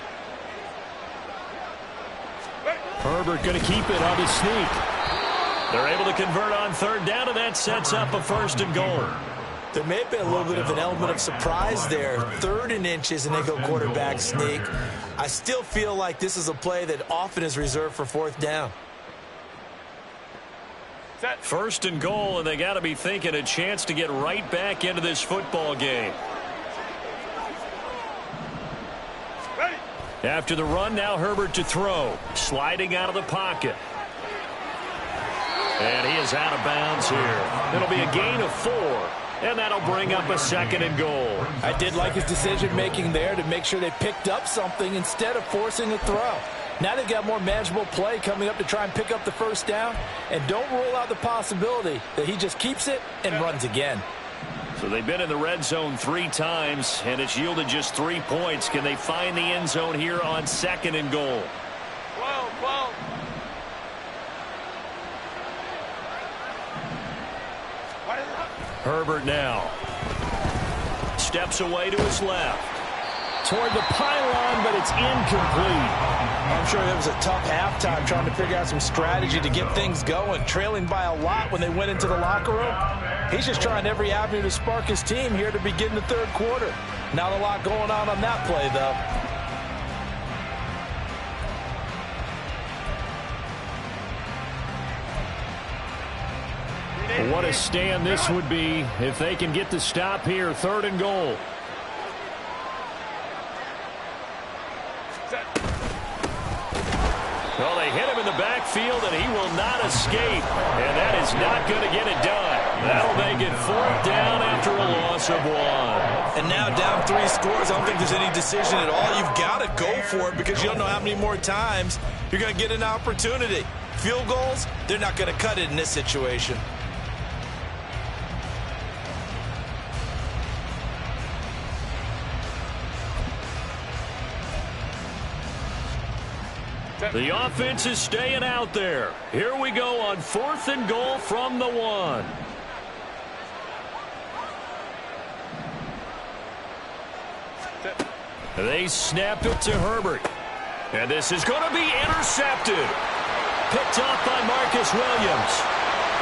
Herbert going to keep it on his sneak. They're able to convert on 3rd down, and that sets up a 1st and goal. There may have been a little bit of an element of surprise there. 3rd and inches, and they go quarterback sneak. I still feel like this is a play that often is reserved for 4th down. 1st and goal, and they got to be thinking a chance to get right back into this football game. After the run, now Herbert to throw. Sliding out of the pocket. And he is out of bounds here. It'll be a gain of 4. And that'll bring up a 2nd and goal. I did like his decision-making there to make sure they picked up something instead of forcing a throw. Now they've got more manageable play coming up to try and pick up the 1st down. And don't rule out the possibility that he just keeps it and runs again. So they've been in the red zone 3 times, and it's yielded just 3 points. Can they find the end zone here on 2nd and goal? 12. Herbert now steps away to his left. Toward the pylon, but it's incomplete. I'm sure that was a tough halftime trying to figure out some strategy to get things going. Trailing by a lot when they went into the locker room. He's just trying every avenue to spark his team here to begin the 3rd quarter. Not a lot going on that play, though. What a stand this would be if they can get the stop here. 3rd and goal. Well, they hit him in the backfield, and he will not escape. And that is not going to get it done. That'll make it 4th down after a loss of 1. And now down 3 scores. I don't think there's any decision at all. You've got to go for it because you don't know how many more times you're going to get an opportunity. Field goals, they're not going to cut it in this situation. The offense is staying out there. Here we go on 4th and goal from the 1. They snap it to Herbert. And this is going to be intercepted. Picked off by Marcus Williams.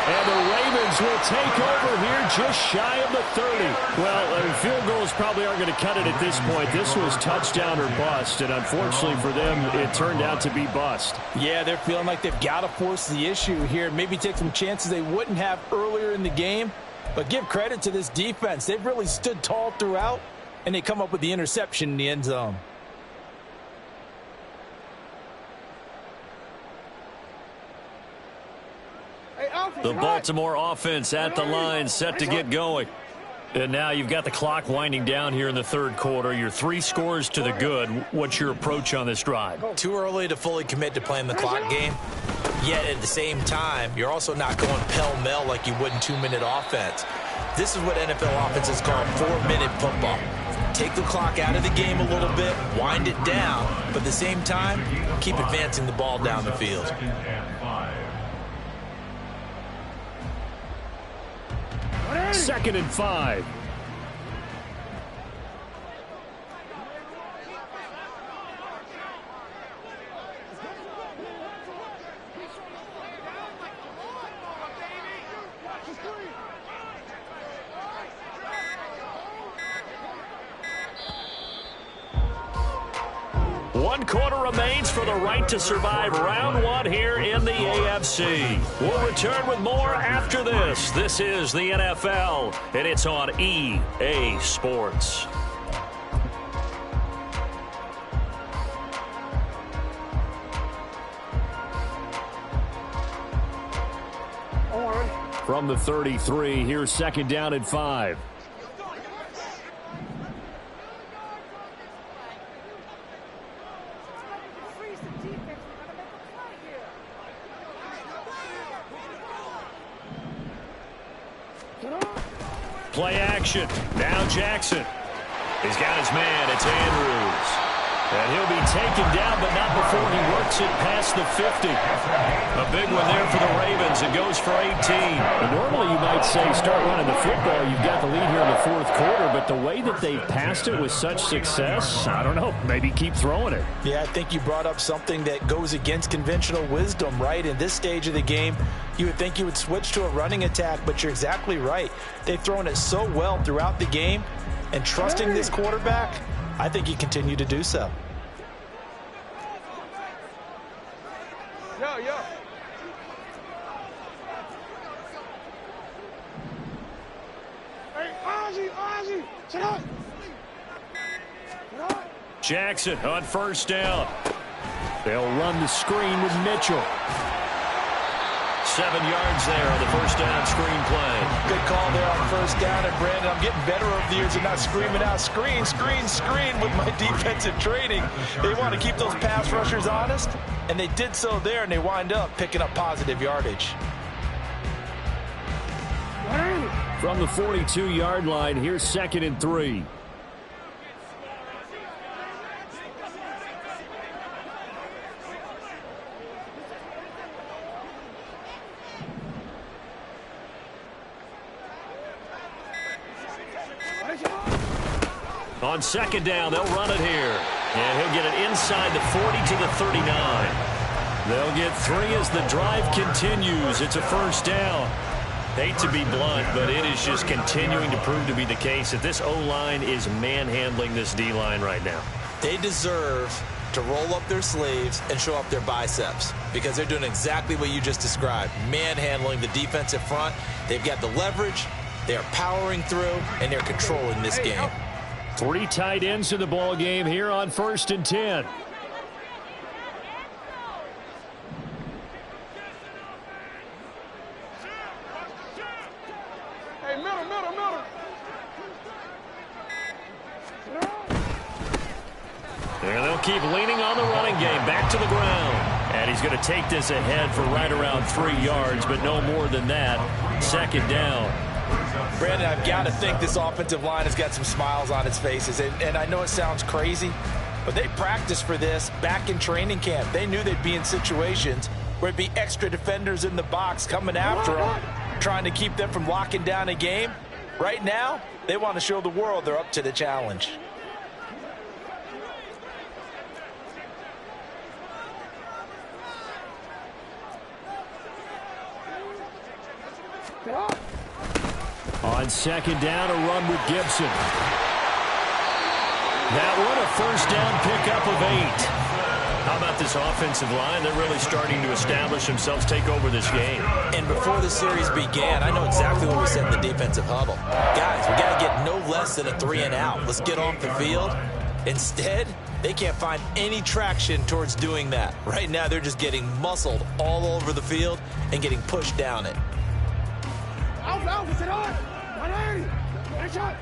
And the Ravens will take over here just shy of the 30. Well, field goals probably aren't going to cut it at this point. This was touchdown or bust, and unfortunately for them, it turned out to be bust. Yeah, they're feeling like they've got to force the issue here, maybe take some chances they wouldn't have earlier in the game. But give credit to this defense. They've really stood tall throughout, and they come up with the interception in the end zone. The Baltimore offense at the line, set to get going. And now you've got the clock winding down here in the third quarter. Your 3 scores to the good. What's your approach on this drive? Too early to fully commit to playing the clock game. Yet at the same time, you're also not going pell-mell like you would in 2-minute offense. This is what NFL offenses call 4-minute football. Take the clock out of the game a little bit, wind it down, but at the same time, keep advancing the ball down the field. Second and 5. One quarter remains for the right to survive round 1 here in the AFC. We'll return with more after this. This is the NFL, and it's on EA Sports. From the 33, here's second down and 5. Play action. Now Jackson. He's got his man. It's Andrews. And he'll be taken down, but not before he works it past the 50. A big one there for the Ravens. It goes for 18. Normally you might say start running the football. You've got the lead here in the fourth quarter, but the way that they've passed it with such success, I don't know, maybe keep throwing it. Yeah, I think you brought up something that goes against conventional wisdom, right? In this stage of the game, you would think you would switch to a running attack, but you're exactly right. They've thrown it so well throughout the game, and trusting this quarterback, I think you continue to do so. Yo. Hey, Ozzy, sit up. Jackson on first down. They'll run the screen with Mitchell. 7 yards there on the first down screen play. Good call there on first down. And, Brandon, I'm getting better over the years of not screaming out screen with my defensive training. They want to keep those pass rushers honest, and they did so there, and they wind up picking up positive yardage. From the 42-yard line, here's second and 3. On second down, they'll run it here. And he'll get it inside the 40 to the 39. They'll get 3 as the drive continues. It's a first down. Hate to be blunt, but it is just continuing to prove to be the case that this O-line is manhandling this D-line right now. They deserve to roll up their sleeves and show up their biceps because they're doing exactly what you just described, manhandling the defensive front. They've got the leverage, they're powering through, and they're controlling this game. 3 tight ends in the ball game here on first and 10. Hey, middle. And they'll keep leaning on the running game. Back to the ground. And he's going to take this ahead for right around 3 yards, but no more than that. Second down. Brandon, I've got to think this offensive line has got some smiles on its faces. And I know it sounds crazy, but they practiced for this back in training camp. They knew they'd be in situations where it'd be extra defenders in the box coming after them, trying to keep them from locking down a game. Right now, they want to show the world they're up to the challenge. On second down, a run with Gibson. That one, a first down pickup of 8. How about this offensive line? They're really starting to establish themselves, take over this game. And before the series began, I know exactly what we said in the defensive huddle. Guys, we got to get no less than a 3 and out. Let's get off the field. Instead, they can't find any traction towards doing that. Right now, they're just getting muscled all over the field and getting pushed down it. Alpha, sit on. 180. Nice shot.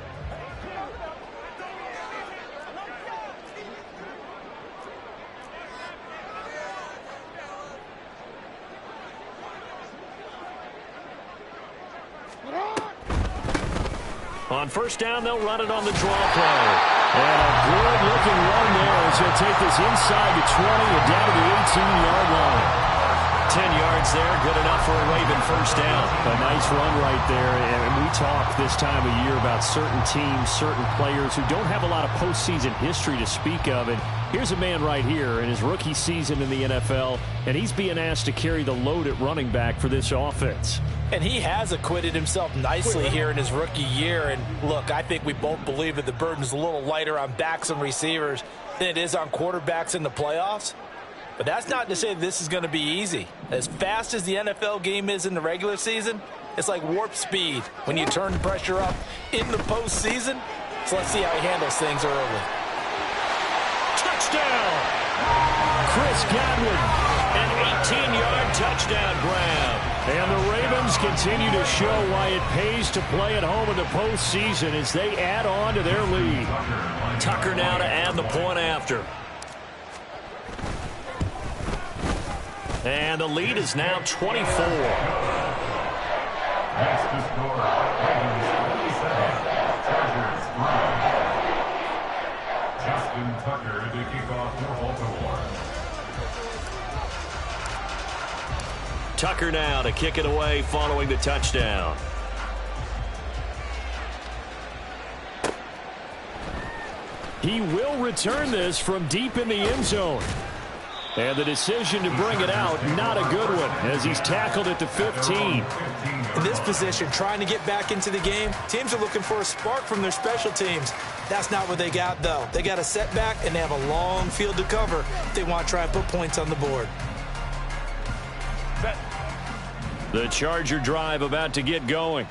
On first down, they'll run it on the draw play. And a good-looking run there as he'll take this inside the 20 and down to the 18-yard line. 10 yards there, good enough for a Raven first down. A nice run right there. And we talk this time of year about certain teams, certain players who don't have a lot of postseason history to speak of. And here's a man right here in his rookie season in the NFL, and he's being asked to carry the load at running back for this offense. And he has acquitted himself nicely here in his rookie year. And look, I think we both believe that the burden's a little lighter on backs and receivers than it is on quarterbacks in the playoffs. But that's not to say this is going to be easy. As fast as the NFL game is in the regular season, it's like warp speed when you turn pressure up in the postseason. So let's see how he handles things early. Touchdown! Chris Godwin, an 18-yard touchdown grab. And the Ravens continue to show why it pays to play at home in the postseason as they add on to their lead. Tucker now to add the point after. And the lead is now 24. Next to score, Ravens 47, Chargers 3. Justin Tucker to kick off for Baltimore. Tucker now to kick it away following the touchdown. He will return this from deep in the end zone. And the decision to bring it out, not a good one, as he's tackled at the 15. In this position, trying to get back into the game, teams are looking for a spark from their special teams. That's not what they got, though. They got a setback, and they have a long field to cover if they want to try and put points on the board. The Charger drive about to get going.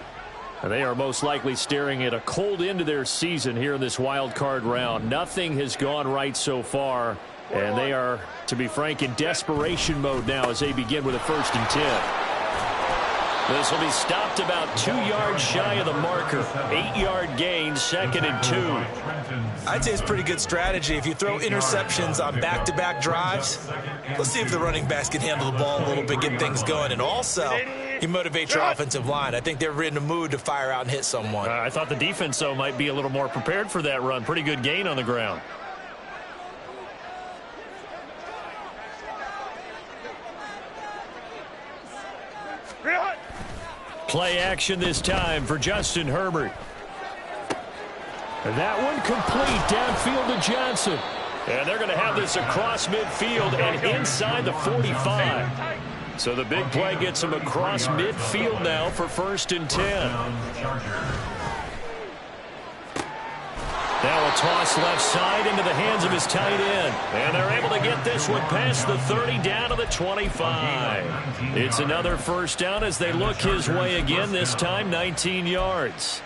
They are most likely staring at a cold end to their season here in this wild card round. Nothing has gone right so far, and they are, to be frank, in desperation mode now as they begin with a 1st and 10. This will be stopped about 2 yards shy of the marker. 8-yard gain, 2nd and 2. I'd say it's pretty good strategy. If you throw interceptions on back-to-back drives, let's see if the running backs can handle the ball a little bit, get things going. And also, you motivate your offensive line. I think they're in the mood to fire out and hit someone. I thought the defense, though, might be a little more prepared for that run. Pretty good gain on the ground. Play action this time for Justin Herbert. And that one complete downfield to Johnson. And they're going to have this across midfield and inside the 45. So the big play gets him across midfield now for 1st and 10. Now a toss left side into the hands of his tight end. And they're able to get this one past the 30 down to the 25. It's another 1st down as they look his way again, this time 19 yards.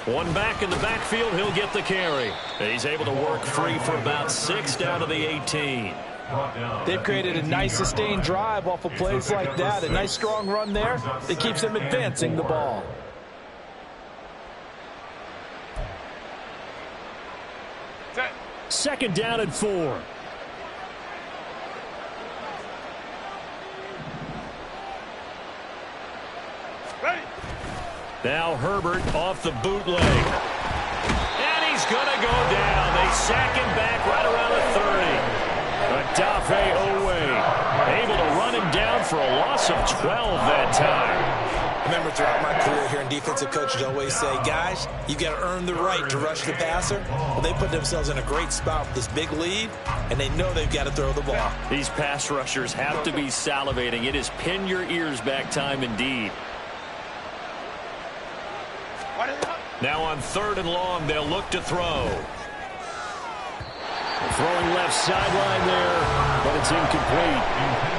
One back in the backfield, he'll get the carry. He's able to work free for about 6 down to the 18. They've created a nice sustained drive off of plays like that. A nice strong run there that keeps them advancing the ball. Second down and 4. Now Herbert off the bootleg. And he's going to go down. They sack him back right around the 30. Odafe Owe able to run him down for a loss of 12 that time. Remember, throughout my career here in defensive coaches always say, guys, you've got to earn the right to rush the passer. Well, they put themselves in a great spot with this big lead, and they know they've got to throw the ball. These pass rushers have to be salivating. It is pin your ears back time indeed. Now on 3rd and long, they'll look to throw. Throwing left sideline there, but it's incomplete.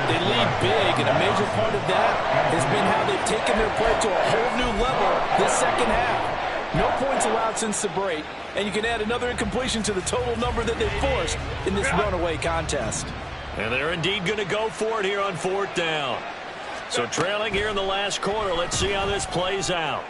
They lead big, and a major part of that has been how they've taken their play to a whole new level this second half. No points allowed since the break, and you can add another incompletion to the total number that they forced in this runaway contest. And they're indeed going to go for it here on 4th down. So trailing here in the last quarter, let's see how this plays out.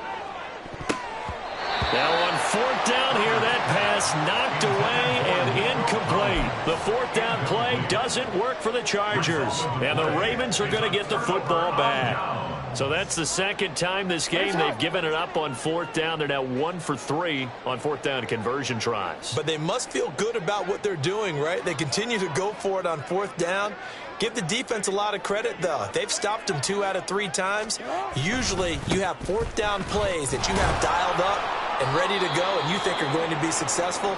Now on 4th down here, that pass knocked away and incomplete. The 4th down play doesn't work for the Chargers. And the Ravens are going to get the football back. So that's the second time this game they've given it up on 4th down. They're now 1 for 3 on 4th down conversion tries. But they must feel good about what they're doing, right? They continue to go for it on 4th down. Give the defense a lot of credit, though. They've stopped them 2 out of 3 times. Usually you have 4th down plays that you have dialed up and ready to go and you think are going to be successful.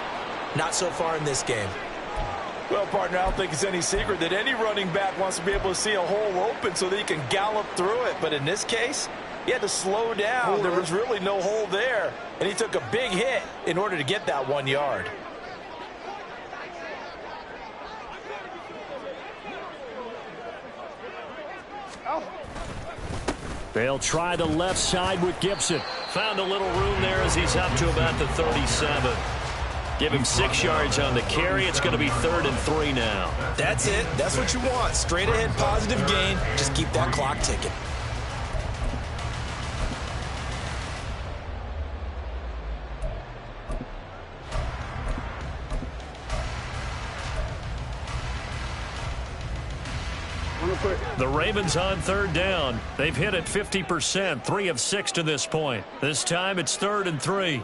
Not so far in this game. Well, partner, I don't think it's any secret that any running back wants to be able to see a hole open so that he can gallop through it. But in this case, he had to slow down. There was really no hole there. And he took a big hit in order to get that 1 yard. They'll try the left side with Gibson. Found a little room there as he's up to about the 37. Give him 6 yards on the carry. It's going to be 3rd and 3 now. That's it. That's what you want. Straight ahead positive gain. Just keep that clock ticking. The Ravens on 3rd down. They've hit it 50%, 3 of 6 to this point. This time it's 3rd and 3.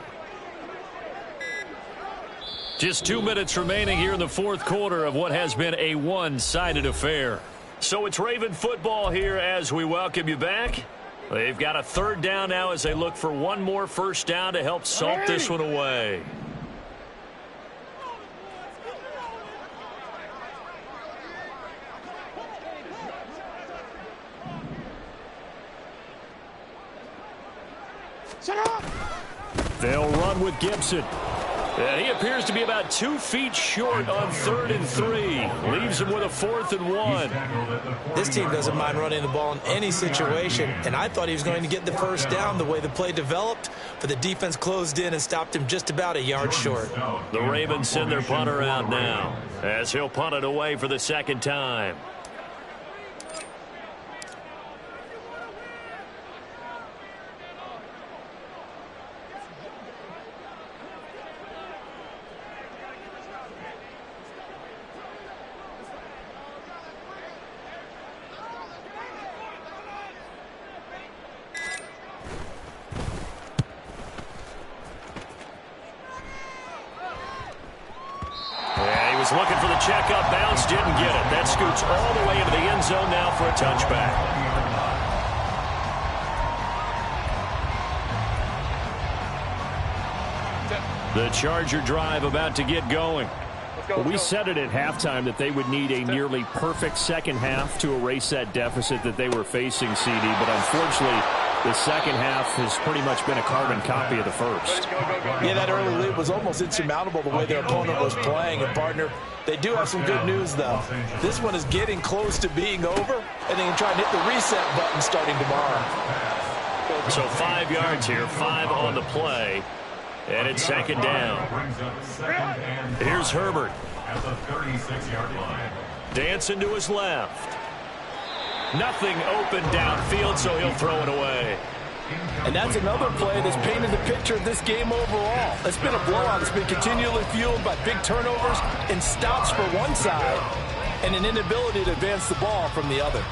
Just 2 minutes remaining here in the 4th quarter of what has been a one-sided affair. So it's Raven football here as we welcome you back. They've got a 3rd down now as they look for one more first down to help salt this one away. They'll run with Gibson. And he appears to be about 2 feet short on 3rd and 3. Leaves him with a 4th and 1. This team doesn't mind running the ball in any situation, and I thought he was going to get the first down the way the play developed, but the defense closed in and stopped him just about a yard short. The Ravens send their punter out now as he'll punt it away for the 2nd time. Looking for the checkup bounce, didn't get it. That scoots all the way into the end zone now for a touchback. The Charger drive about to get going. We said it at halftime that they would need a nearly perfect second half to erase that deficit that they were facing, CD, but unfortunately the second half has pretty much been a carbon copy of the first. Yeah, that early lead was almost insurmountable the way their opponent was playing. And, partner, they do have some good news, though. This one is getting close to being over, and they can try and hit the reset button starting tomorrow. So 5 yards here, 5 on the play, and it's 2nd down. Here's Herbert. At the 36-yard line. Dancing to his left. Nothing open downfield, so he'll throw it away. And that's another play that's painted the picture of this game overall. It's been a blowout. It's been continually fueled by big turnovers and stops for one side and an inability to advance the ball from the other.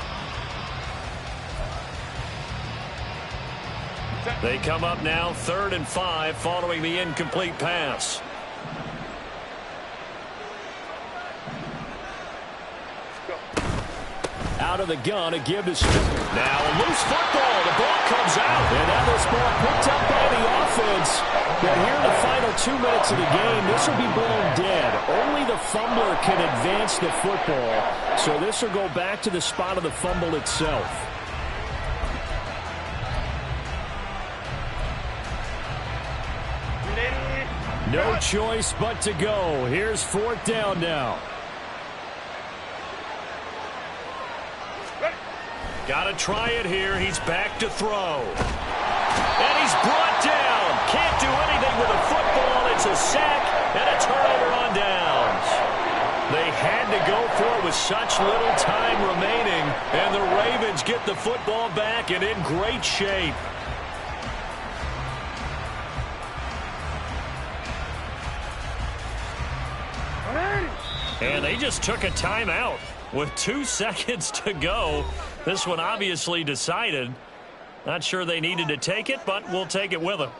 They come up now 3rd and 5 following the incomplete pass. Out out of the gun. A give to Smith. Now a loose football. The ball comes out. And now this ball picked up by the offense. But here in the final 2 minutes of the game, this will be blown dead. Only the fumbler can advance the football. So this will go back to the spot of the fumble itself. No choice but to go. Here's 4th down now. Got to try it here. He's back to throw. And he's brought down. Can't do anything with the football. It's a sack and a turnover on downs. They had to go for it with such little time remaining. And the Ravens get the football back and in great shape. And they just took a timeout with 2 seconds to go. This one obviously decided. Not sure they needed to take it, but we'll take it with them.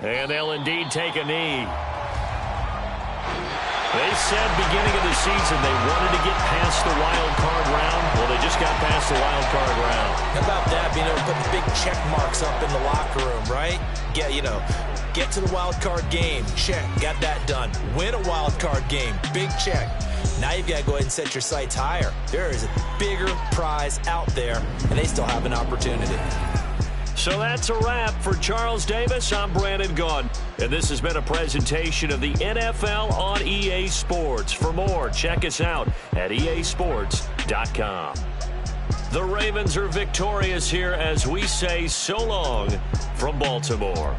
And they'll indeed take a knee. They said beginning of the season they wanted to get past the wild card round. Well, they just got past the wild card round. How about that, being able to put the big check marks up in the locker room, right? Get to the wild card game. Check. Got that done. Win a wild card game. Big check. Now you've got to go ahead and set your sights higher. There is a bigger prize out there, and they still have an opportunity. So that's a wrap for Charles Davis. I'm Brandon Gaudin. And this has been a presentation of the NFL on EA Sports. For more, check us out at easports.com. The Ravens are victorious here as we say so long from Baltimore.